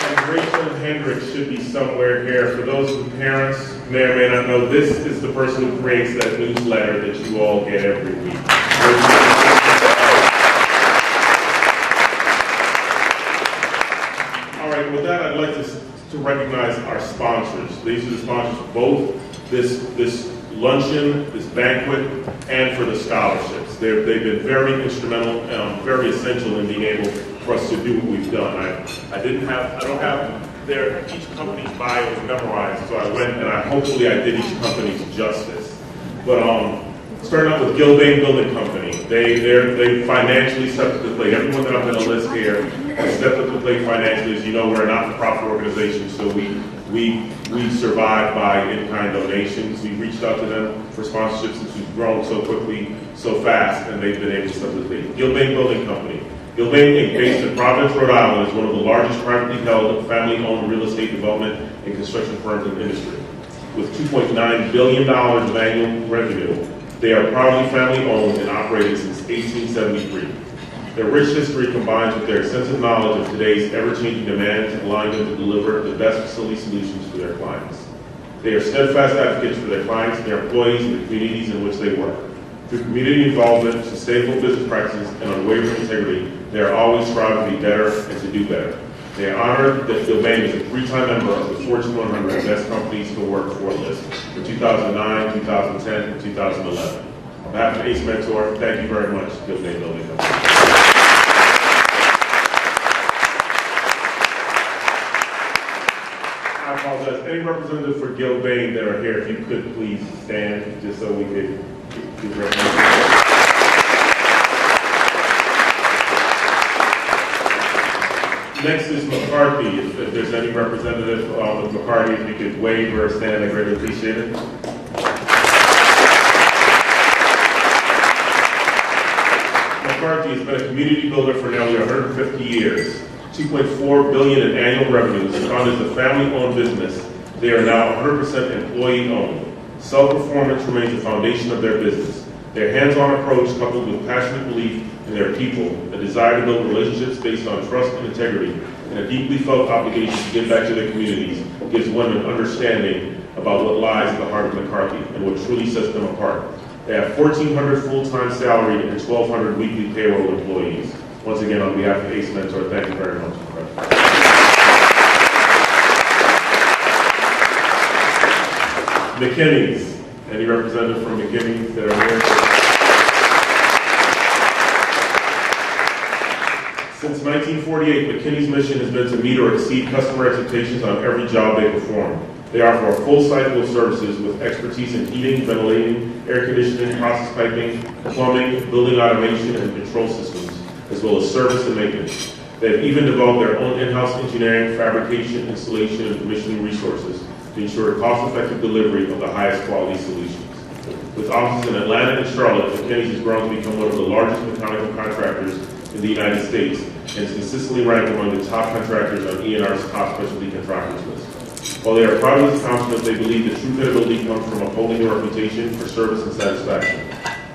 And Rachel Hendricks should be somewhere here. For those who parents may or may not know, this is the person who creates that newsletter that you all get every week. All right, with that, I'd like to recognize our sponsors. These are the sponsors for both this luncheon, this banquet, and for the scholarships. They've been very instrumental, very essential in being able for us to do what we've done. I don't have each company's bio memorized, so I went and hopefully I did each company's justice. But starting out with Gilbane Building Company, they financially stepped up to the plate. Everyone that I'm going to list here has stepped up to the plate financially. As you know, we're a not-for-profit organization, so we survive by in-kind donations. We reached out to them for sponsorships since we've grown so quickly, so fast, and they've been able to step up to the plate. Gilbane Building Company. Gilbane Inc., based in Providence, Rhode Island, is one of the largest privately held, family-owned real estate development and construction firms in the industry. With $2.9 billion of annual revenue, they are proudly family-owned and operated since 1873. Their rich history combines with their extensive knowledge of today's ever-changing demands, allowing them to deliver the best facility solutions for their clients. They are steadfast advocates for their clients, their employees, and the communities in which they work. Through community involvement, sustainable business practices, and unwavering integrity, they are always striving to be better and to do better. They are honored that Gilbane is a 3-time member of the Fortune 100 Best Companies to Work For list for 2009, 2010, and 2011. On behalf of ACE Mentor, thank you very much, Gilbane Building Company. I apologize. Any representative for Gilbane that are here, if you could please stand, just so we could give recognition. Next is McCarthy. If there's any representative of McCarthy, if you could wave or stand, I greatly appreciate it. McCarthy has been a community builder for nearly 150 years. $2.4 billion in annual revenues, and founded as a family-owned business. They are now 100% employee-owned. Self-performance remains the foundation of their business. Their hands-on approach, coupled with passionate belief in their people, a desire to build relationships based on trust and integrity, and a deeply felt obligation to give back to their communities, gives one an understanding about what lies at the heart of McCarthy and what truly sets them apart. They have 1,400 full-time salaried and 1,200 weekly payroll employees. Once again, on behalf of ACE Mentor, thank you very much. McKinney's. Any representative from McKinney's that are here? Since 1948, McKinney's mission has been to meet or exceed customer expectations on every job they perform. They offer a full cycle of services with expertise in heating, ventilating, air conditioning, process piping, plumbing, building automation, and control systems, as well as service and maintenance. They have even developed their own in-house engineering, fabrication, installation, and commissioning resources to ensure cost-effective delivery of the highest quality solutions. With offices in Atlanta and Charlotte, McKinney's has grown to become one of the largest mechanical contractors in the United States and is consistently ranked among the top contractors on ENR's top specialty contractors list. While they are proud of this accomplishment, they believe the true credibility comes from upholding their reputation for service and satisfaction.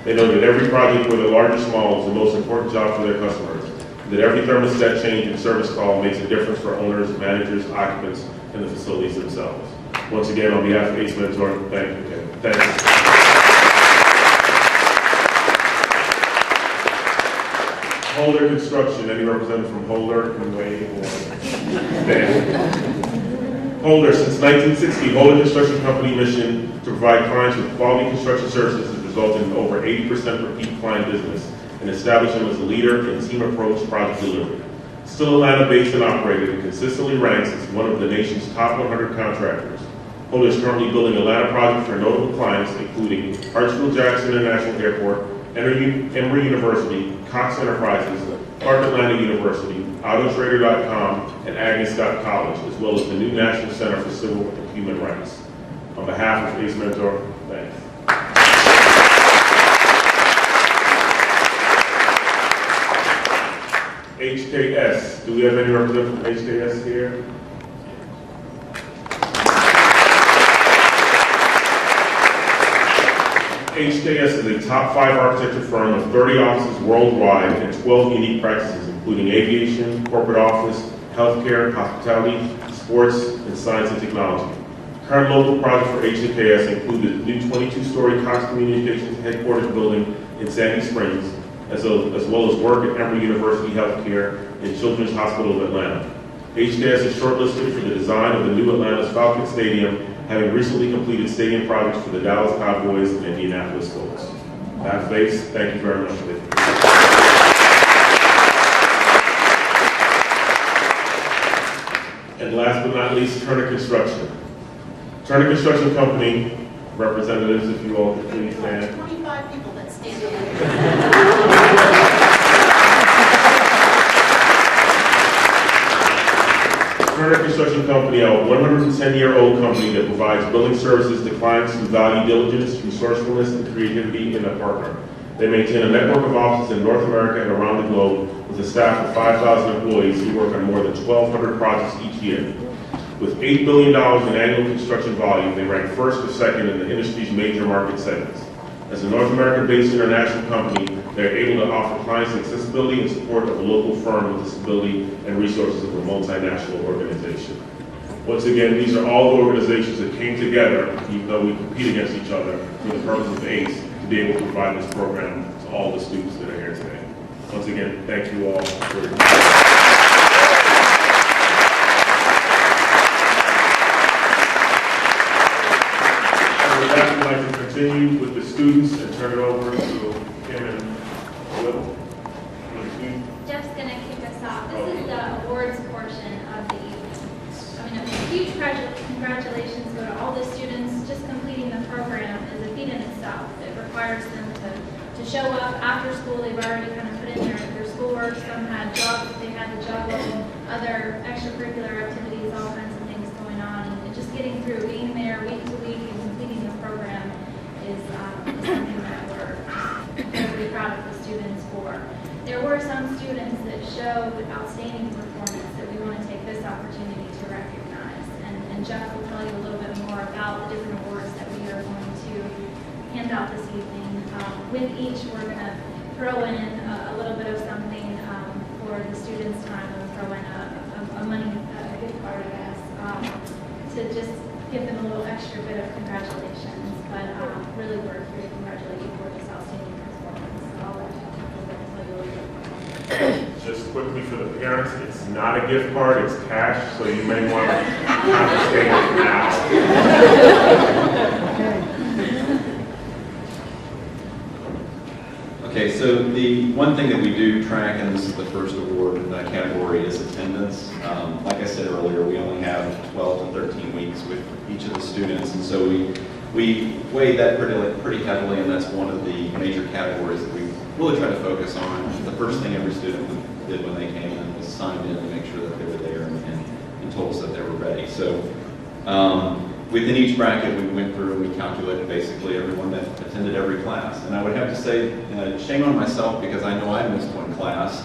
They know that every project, whether large or small, is the most important job for their customers, and that every thermostat change and service call makes a difference for owners, managers, occupants, and the facilities themselves. Once again, on behalf of ACE Mentor, thank you. Thank you. Holder Construction, any representative from Holder can wave or stand. Holder, since 1960, Holder Construction Company mission to provide clients with quality construction services has resulted in over 80% repeat client business and established them as a leader in team approach project delivery. Still Atlanta-based and operated, and consistently ranks as one of the nation's top 100 contractors. Holder is currently building Atlanta projects for notable clients, including Hartsfield-Jackson International Airport, Emory University, Cox Enterprises, Clark Atlanta University, AutoTrader.com, and Agnes Scott College, as well as the new National Center for Civil and Human Rights. On behalf of ACE Mentor, thanks. HKS, do we have any representative from HKS here? HKS is a top 5 architecture firm with 30 offices worldwide and 12 unique practices, including aviation, corporate office, healthcare, hospitality, sports, and science and technology. Current local projects for HKS include the new 22-story Cox Communications headquarters building in Sandy Springs, as well as work at Emory University Healthcare and Children's Hospital of Atlanta. HKS is shortlisted for the design of the new Atlanta's Falcon Stadium, having recently completed stadium projects for the Dallas Cowboys and Indianapolis Colts. That's base. Thank you very much. And last but not least, Turner Construction. Turner Construction Company, representatives, if you all could please stand. 25 people that stand up. Turner Construction Company, a 110-year-old company that provides building services to clients who value diligence, resourcefulness, and creativity in a partner. They maintain a network of offices in North America and around the globe with a staff of 5,000 employees who work on more than 1,200 projects each year. With $8 billion in annual construction volume, they rank first or second in the industry's major market segments. As a North American-based international company, they are able to offer clients accessibility and support of a local firm with the stability and resources of a multinational organization. Once again, these are all the organizations that came together, even though we compete against each other, for the purpose of ACE, to be able to provide this program to all the students that are here today. Once again, thank you all for your time. I'd like to continue with the students and turn it over to Kim and Will. Jeff's going to kick us off. This is the awards portion of the evening. I mean, a huge congratulations go to all the students. Just completing the program is a feat in itself. It requires them to show up after school. They've already kind of put in their schoolwork. Some had jobs that they had to juggle, other extracurricular activities, all kinds of things going on. And just getting through, being there week to week and completing the program is something that we're incredibly proud of the students for. There were some students that showed outstanding performance that we want to take this opportunity to recognize. And Jeff will tell you a little bit more about the different awards that we are going to hand out this evening. With each, we're going to throw in a little bit of something for the students' time. We'll throw in a money gift card, I guess, to just give them a little extra bit of congratulations. But really, we're here to congratulate you for this outstanding performance. So I'll let you tell you a little bit more. Just quickly for the parents, it's not a gift card, it's cash, so you may want to confiscate it now. Okay, so the one thing that we do track, and this is the first award category, is attendance. Like I said earlier, we only have 12 to 13 weeks with each of the students, and so we weigh that pretty heavily, and that's one of the major categories that we really try to focus on. The first thing every student did when they came in was signed in to make sure that they were there and told us that they were ready. So within each bracket, we went through and we calculated basically everyone that attended every class. And I would have to say, shame on myself because I know I missed one class.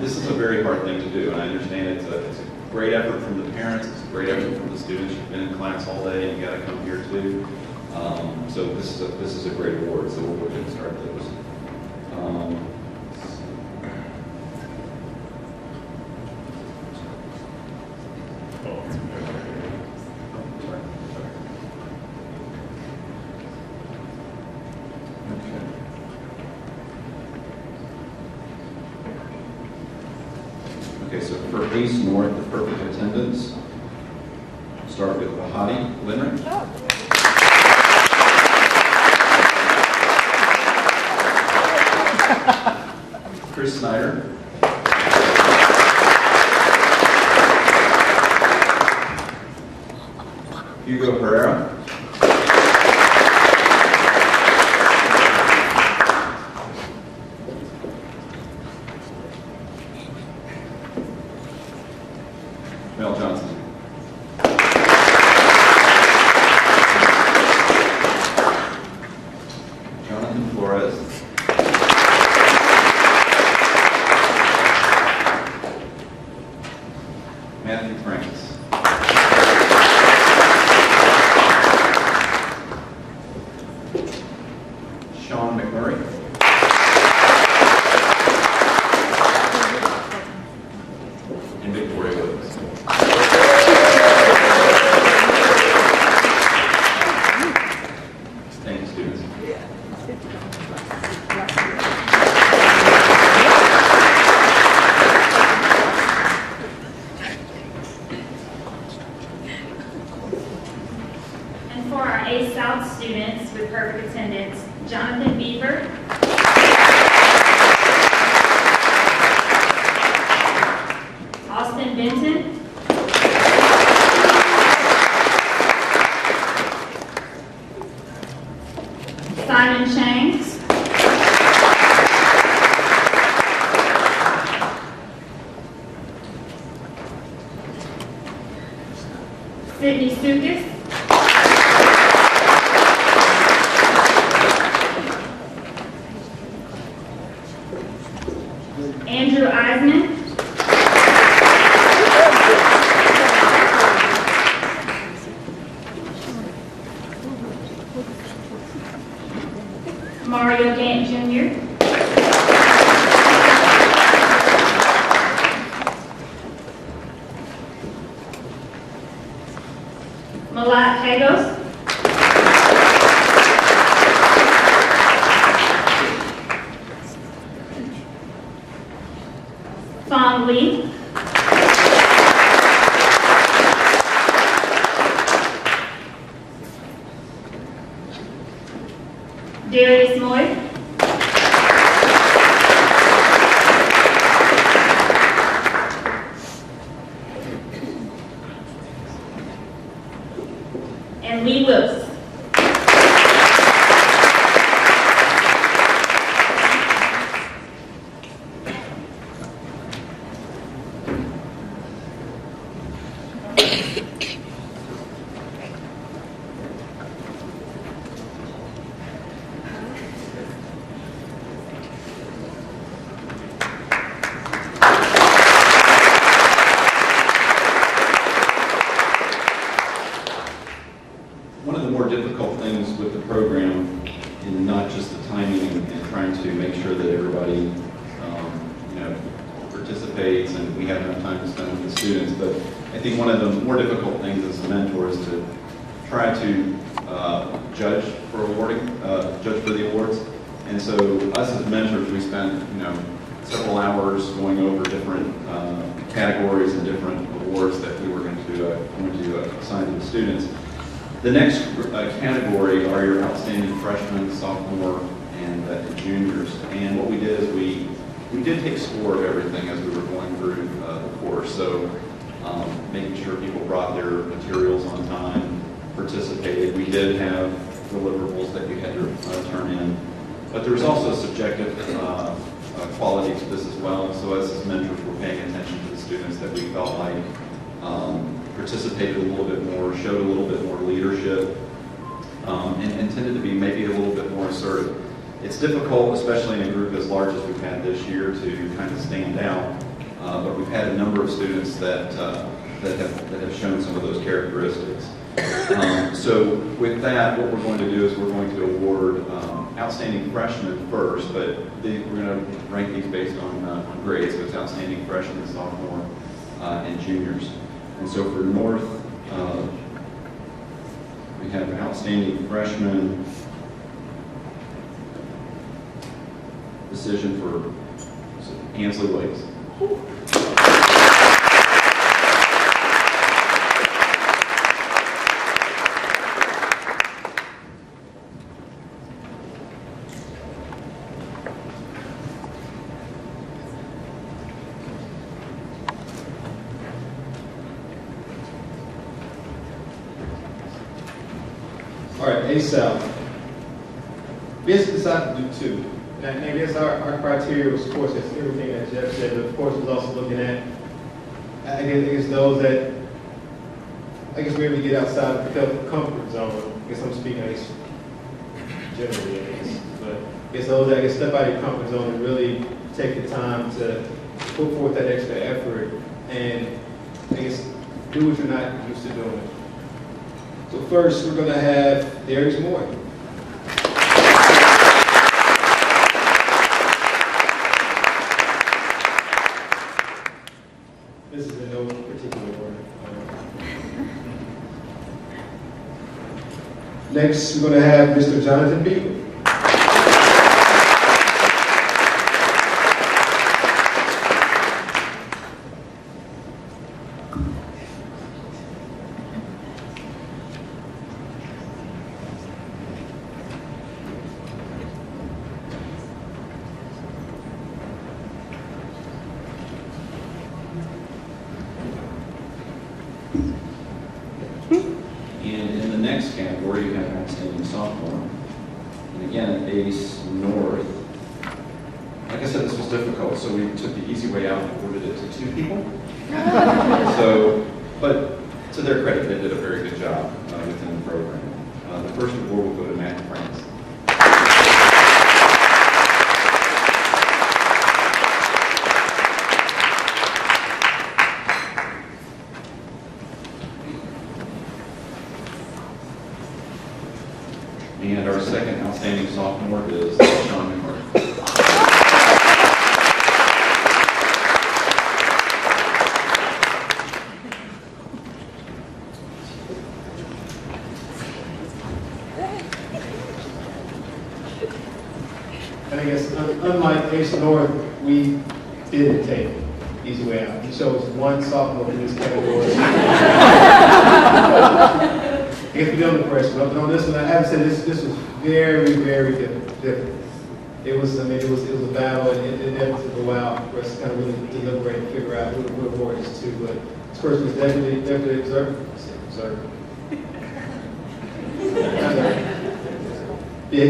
This is a very hard thing to do, and I understand it's great effort from the parents, it's a great effort from the students. You've been in class all day, and you got to come here too. So this is a great award, so we'll go ahead and start those. Okay, so for East North, the perfect attendance, start with Bahati Linrick. Chris Snyder. Hugo Herrera. Mel Johnson. Jonathan Flores. Matthew Franks. Sean McMurray. And Victoria Williams. Thank you, students. And for our A South students with perfect attendance, Jonathan Beaver, Austin Benton, Simon Shanks, Sydney Sukas, Andrew Eisman, Mario Gant Jr., Malat Hagos, Fong Lee, Darius Moy, and Lee Wills. One of the more difficult things with the program, and not just the timing and trying to make sure that everybody, participates and we have enough time to spend with the students, but I think one of the more difficult things as a mentor is to try to judge for the awards. And so us as mentors, we spent, several hours going over different categories and different awards that we were going to assign to the students. The next category are your outstanding freshmen, sophomore, and juniors. And what we did is we did take score of everything as we were going through the course. So making sure people brought their materials on time, participated. We did have deliverables that you had to turn in. But there was also a subjective quality to this as well. So as mentors, we're paying attention to the students that we felt like participated a little bit more, showed a little bit more leadership, and tended to be maybe a little bit more assertive. It's difficult, especially in a group as large as we've had this year, to kind of stand out, but we've had a number of students that that have shown some of those characteristics. So with that, what we're going to do is we're going to award outstanding freshmen first, but we're going to rank these based on grades. So it's outstanding freshmen, sophomore, and juniors. And so for North, we have outstanding freshman decision for Ansley Lakes. All right, A-South. Basically decided to do two. And I guess our criteria was, of course, that's everything that Jeff said, but of course, was also looking at, I guess those that, I guess we're able to get outside of the comfort zone. I guess I'm speaking, I guess, generally, I guess. But I guess those that, I guess, step out of your comfort zone and really take the time to put forth that extra effort and, I guess, do what you're not used to doing. So first, we're going to have Darius Moore. This is in no particular order. Next, we're going to have Mr. Jonathan Beaver. And in the next category, you have outstanding sophomore. And again, ACE North. Like I said, this was difficult, so we took the easy way out and awarded it to 2 people. But to their credit, they did a very good job within the program. The first award will go to Matt France. And our second outstanding sophomore is Sean McCarthy. And I guess, unlike Ace North, we didn't take easy way out. He chose one sophomore in this category. I guess we don't impress, but on this one, I have to say this was very, very different. It was, I mean, it was a battle, and it never to go out for us to kind of really deliberate and figure out who to award this to. But this person was definitely observant. Yeah,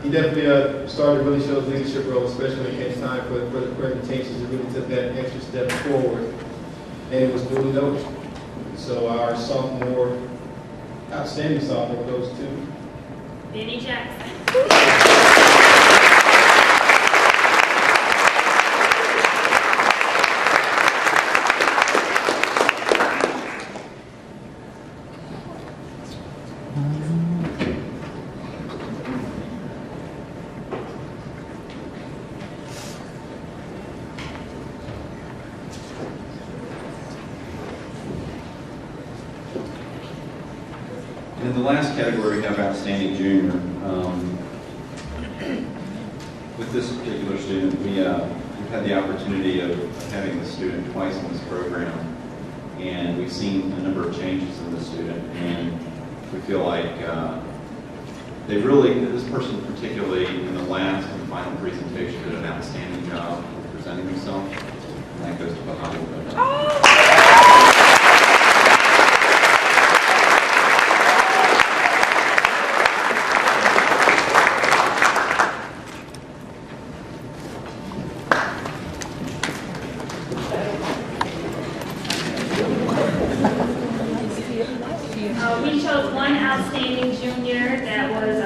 he definitely started to really show his leadership role, especially when it came time for the presentations. It really took that extra step forward, and it was duly noted. So our sophomore, outstanding sophomore goes to Benny Jackson. In the last category, we have outstanding junior. With this particular student, we've had the opportunity of having the student twice in this program, and we've seen a number of changes in the student, and we feel like this person particularly in the last and final presentation did an outstanding job of presenting himself, and that goes to Bahama. We chose one outstanding junior that was,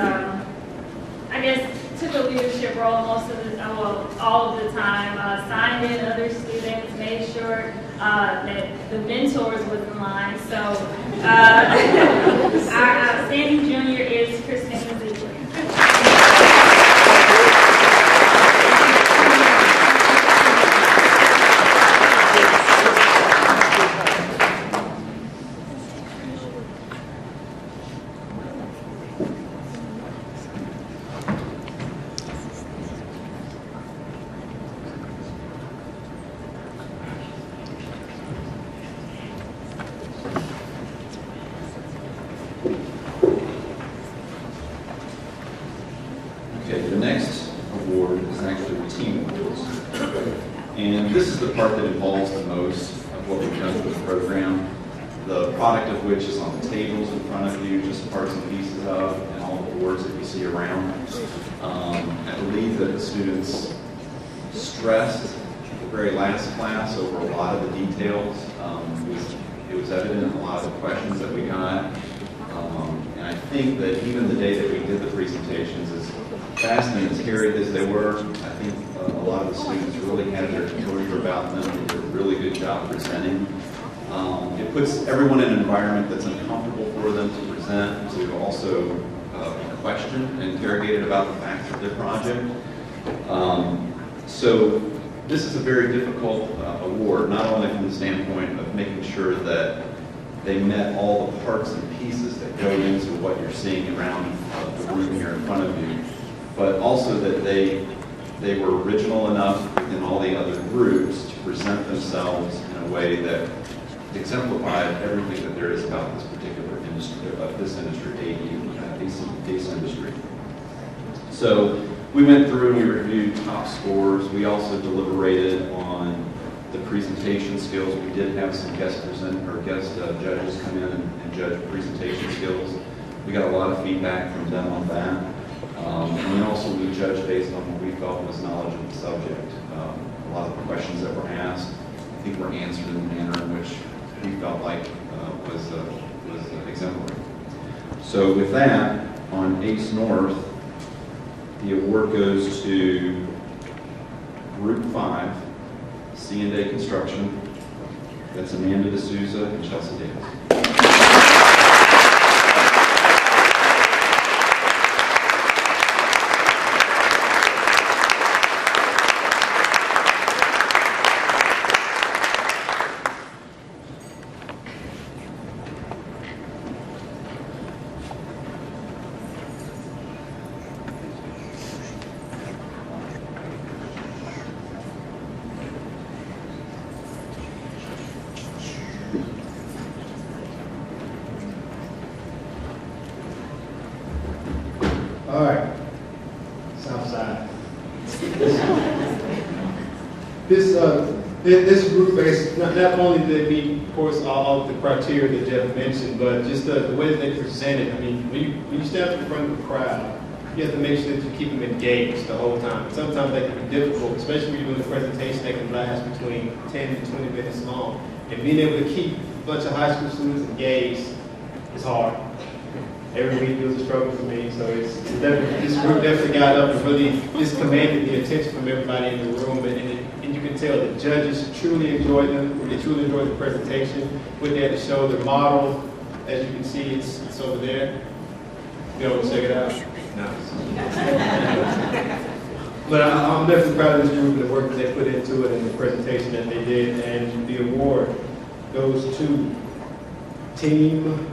I guess, took a leadership role most of the, well, all of the time, signed in other students, made sure that the mentors was in line. So our outstanding junior is Christina Ziegler. Okay, the next award is actually the team awards. And this is the part that involves the most of what we've done with the program. The product of which is on the tables in front of you, just parts and pieces of, and all the awards that you see around. I believe that the students stressed the very last class over a lot of the details. It was evident in a lot of the questions that we got. And I think that even the day that we did the presentations, as fast and as carried as they were, I think a lot of the students really had their composure about them. They did a really good job presenting. It puts everyone in an environment that's uncomfortable for them to present, to also question and interrogate about the facts of their project. So this is a very difficult award, not only from the standpoint of making sure that they met all the parts and pieces that go into what you're seeing around the room here in front of you, but also that they were original enough within all the other groups to present themselves in a way that exemplified everything that there is about this particular industry, this industry, ACE industry. So we went through and we reviewed top scores. We also deliberated on the presentation skills. We did have some guest judges come in and judge presentation skills. We got a lot of feedback from them on that. And then also we judged based on what we felt was knowledge of the subject. A lot of the questions that were asked, I think were answered in the manner in which we felt like was exemplary. So with that, on ACE North, the award goes to Group 5, C&A Construction. That's Amanda D'Souza and Chelsea Davis. All right, South Side. This group base, not only did they meet, of course, all of the criteria that Jeff mentioned, but just the way that they presented. I mean, when you stand up in front of a crowd, you have to make sure that you keep them engaged the whole time. Sometimes that can be difficult, especially when you're doing a presentation that can last between 10 and 20 minutes long. And being able to keep a bunch of high school students engaged is hard. Every week it was a struggle for me, so this group definitely got up and really just commanded the attention from everybody in the room, and you can tell the judges truly enjoyed them. They truly enjoyed the presentation. What they had to show, their model, as you can see, it's over there. You know, check it out. No. But I'm definitely proud of this group and the work that they put into it and the presentation that they did, and the award goes to Team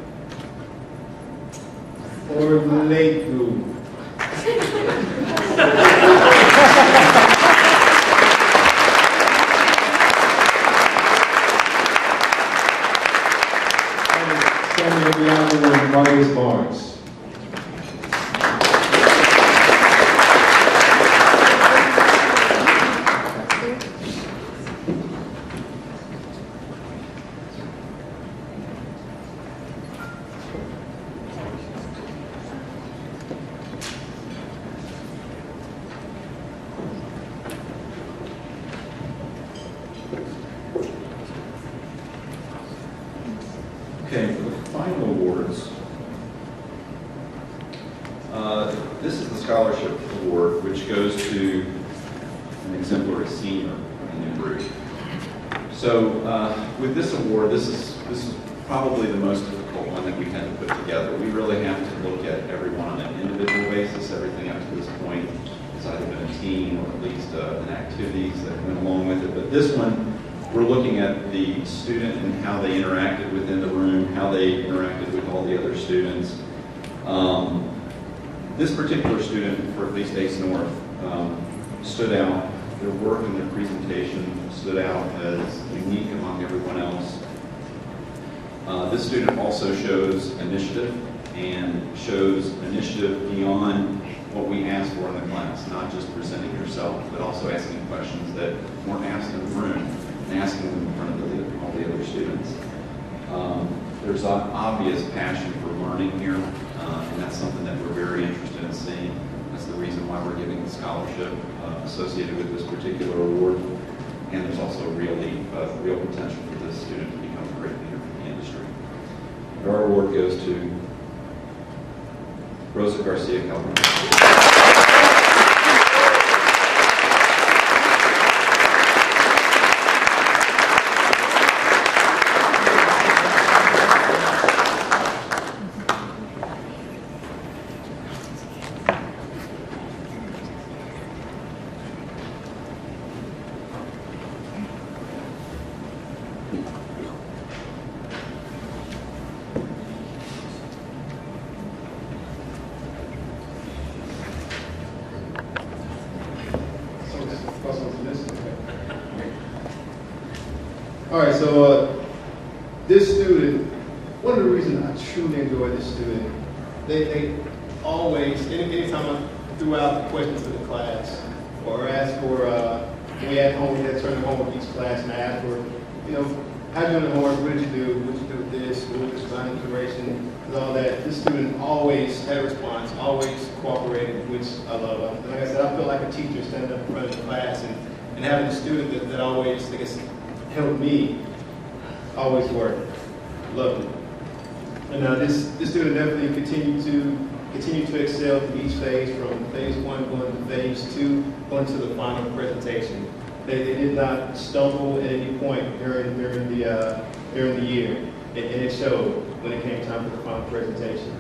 or Lake Group. Samuel Bianco and Marius Barnes. Okay, for the final awards, this is the scholarship award, which goes to an exemplary senior in the group. So with this award, this is probably the most difficult one that we had to put together. We really have to look at everyone on an individual basis. Everything up to this point has either been a team or at least an activities that went along with it. But this one, we're looking at the student and how they interacted within the room, how they interacted with all the other students. This particular student, for at least Ace North, stood out. Their work and their presentation stood out as unique among everyone else. This student also shows initiative and shows initiative beyond what we asked for in the class, not just presenting yourself, but also asking questions that weren't asked in the room and asking them in front of all the other students. There's an obvious passion for learning here, and that's something that we're very interested in seeing. That's the reason why we're giving the scholarship associated with this particular award. And there's also real potential for this student to become a great leader for the industry. And our award goes to Rosa Garcia Calvin. All right, so this student, one of the reasons I truly enjoy this student, they always, anytime I threw out the questions to the class, or asked for, when we had homework, we had certain homework each class, and I asked for, how you doing the homework, what did you do with this, what was your inspiration, and all that. This student always had a response, always cooperated, which I love. And like I said, I feel like a teacher standing up in front of the class and having a student that always, I guess, helped me always work. Loved it. And this student definitely continue to excel through each phase, from phase 1 going to phase 2, going to the final presentation. They did not stumble at any point during the year, and it showed when it came time for the final presentation.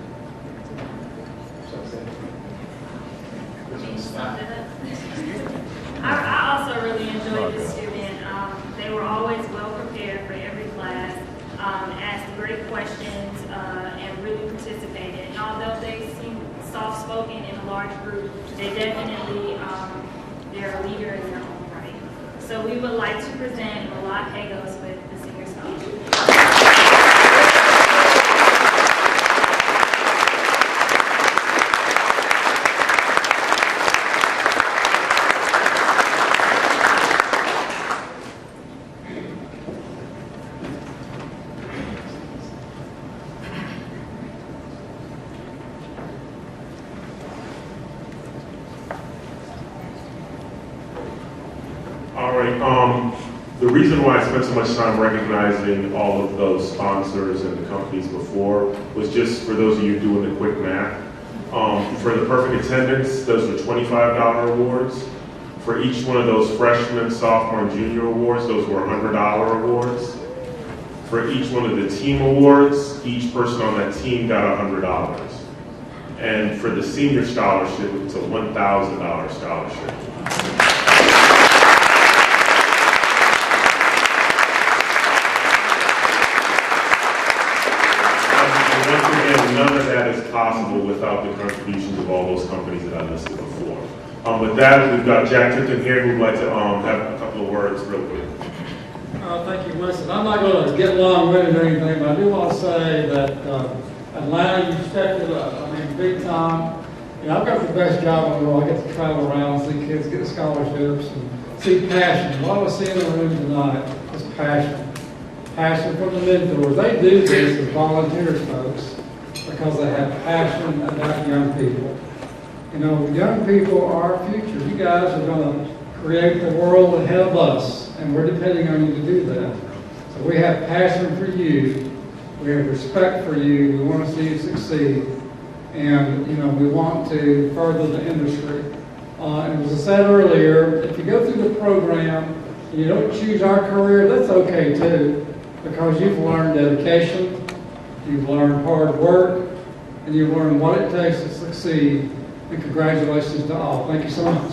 I also really enjoyed this student. They were always well prepared for every class, asked great questions, and really participated. And although they seem soft-spoken in a large group, they definitely, they're a leader in their own right. So we would like to present Malak Hagos with the Senior Scholarship. The reason why I spent so much time recognizing all of those sponsors and the companies before was just for those of you doing the quick math. For the perfect attendance, those were $25 awards. For each one of those freshman, sophomore, and junior awards, those were $100 awards. For each one of the team awards, each person on that team got $100. And for the senior scholarship, it's a $1,000 scholarship. None of that is possible without the contributions of all those companies that I listed before. With that, we've got Jack Tipton here who'd like to have a couple of words real quick. Thank you, Winston. I'm not going to get long-winded or anything, but I do want to say that Atlanta, you stepped it up. Big time. I've got the best job in the world. I get to travel around, see kids get scholarships, and see passion. What I see in the room tonight is passion. Passion from the mentors. They do this as volunteers, folks, because they have passion about young people. Young people are our future. You guys are going to create the world ahead of us, and we're depending on you to do that. So we have passion for you. We have respect for you. We want to see you succeed. And, we want to further the industry. And as I said earlier, if you go through the program, and you don't choose our career, that's okay too, because you've learned dedication, you've learned hard work, and you've learned what it takes to succeed. And congratulations to all. Thank you so much.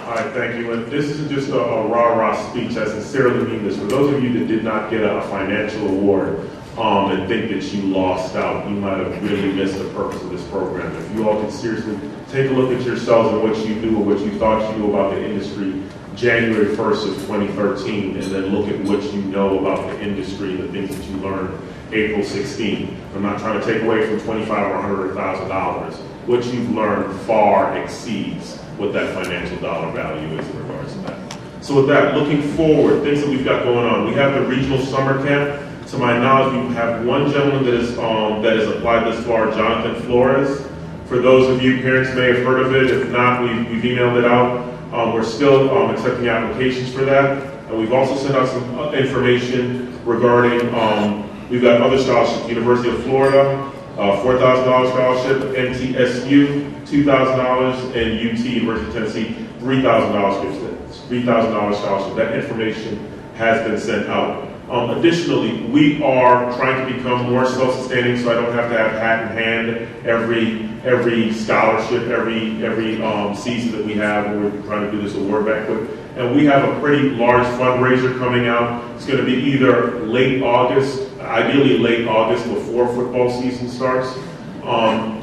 All right, thank you. And this isn't just a rah-rah speech. I sincerely mean this. For those of you that did not get a financial award and think that you lost out, you might have really missed the purpose of this program. If you all can seriously take a look at yourselves and what you do or what you thought you knew about the industry January 1st of 2013, and then look at what you know about the industry and the things that you learned April 16th. I'm not trying to take away from $25,000 or $100,000. What you've learned far exceeds what that financial dollar value is in regards to that. So with that, looking forward, things that we've got going on. We have the regional summer camp. To my knowledge, we have one gentleman that has applied this far, Jonathan Flores. For those of you parents may have heard of it. If not, we've emailed it out. We're still accepting applications for that. And we've also sent out some information regarding, we've got other scholarships, University of Florida, $4,000 scholarship, MTSU, $2,000, and UT, University of Tennessee, $3,000 scholarship. That information has been sent out. Additionally, we are trying to become more self-sustaining, so I don't have to have hat in hand every scholarship, every season that we have when we're trying to do this award banquet. And we have a pretty large fundraiser coming out. It's going to be either late August, ideally late August before football season starts.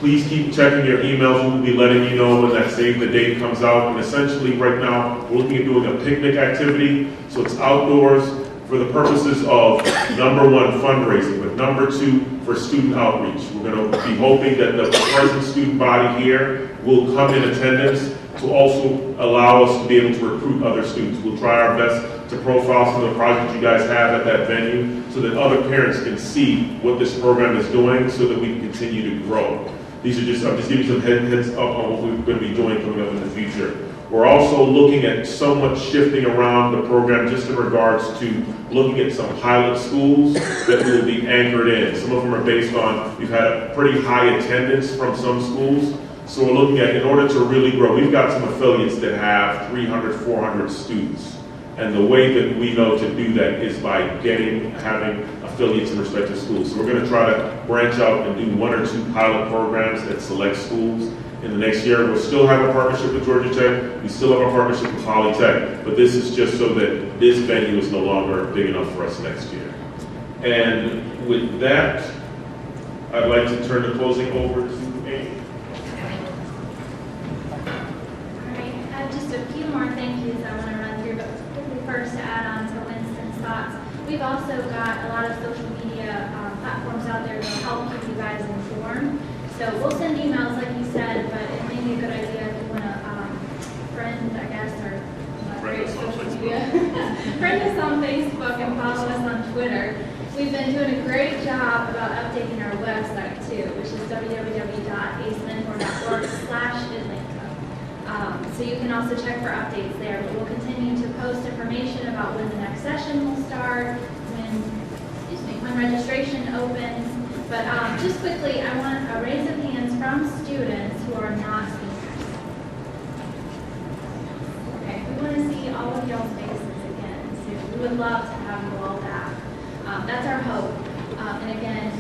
Please keep checking your emails. We'll be letting you know when that save the date comes out. And essentially right now, we're looking at doing a picnic activity. So it's outdoors for the purposes of, number one, fundraising, but number two, for student outreach. We're going to be hoping that the present student body here will come in attendance to also allow us to be able to recruit other students. We'll try our best to profile some of the projects you guys have at that venue so that other parents can see what this program is doing so that we can continue to grow. These are just, I'm just giving you some heads up on what we're going to be doing coming up in the future. We're also looking at somewhat shifting around the program just in regards to looking at some pilot schools that will be anchored in. Some of them are based on, we've had a pretty high attendance from some schools. So we're looking at, in order to really grow, we've got some affiliates that have 300, 400 students. And the way that we know to do that is by having affiliates in respective schools. So we're going to try to branch out and do 1 or 2 pilot programs at select schools. In the next year, we'll still have a partnership with Georgia Tech. We still have a partnership with Polytech. But this is just so that this venue is no longer big enough for us next year. And with that, I'd like to turn the closing over to Amy. All right, just a few more thank yous I want to run through, but quickly first to add on to Winston's thoughts. We've also got a lot of social media platforms out there to help keep you guys informed. So we'll send emails, like you said, but it may be a good idea if you want to friend, I guess, or social media. Friend us on Facebook and follow us on Twitter. We've been doing a great job about updating our website too, which is www.acementor.org/Atlanta. So you can also check for updates there, but we'll continue to post information about when the next session will start, when registration opens. But just quickly, I want a raise of hands from students who are not seniors. Okay, we want to see all of y'all's faces again soon. We would love to have you all back. That's our hope. And again,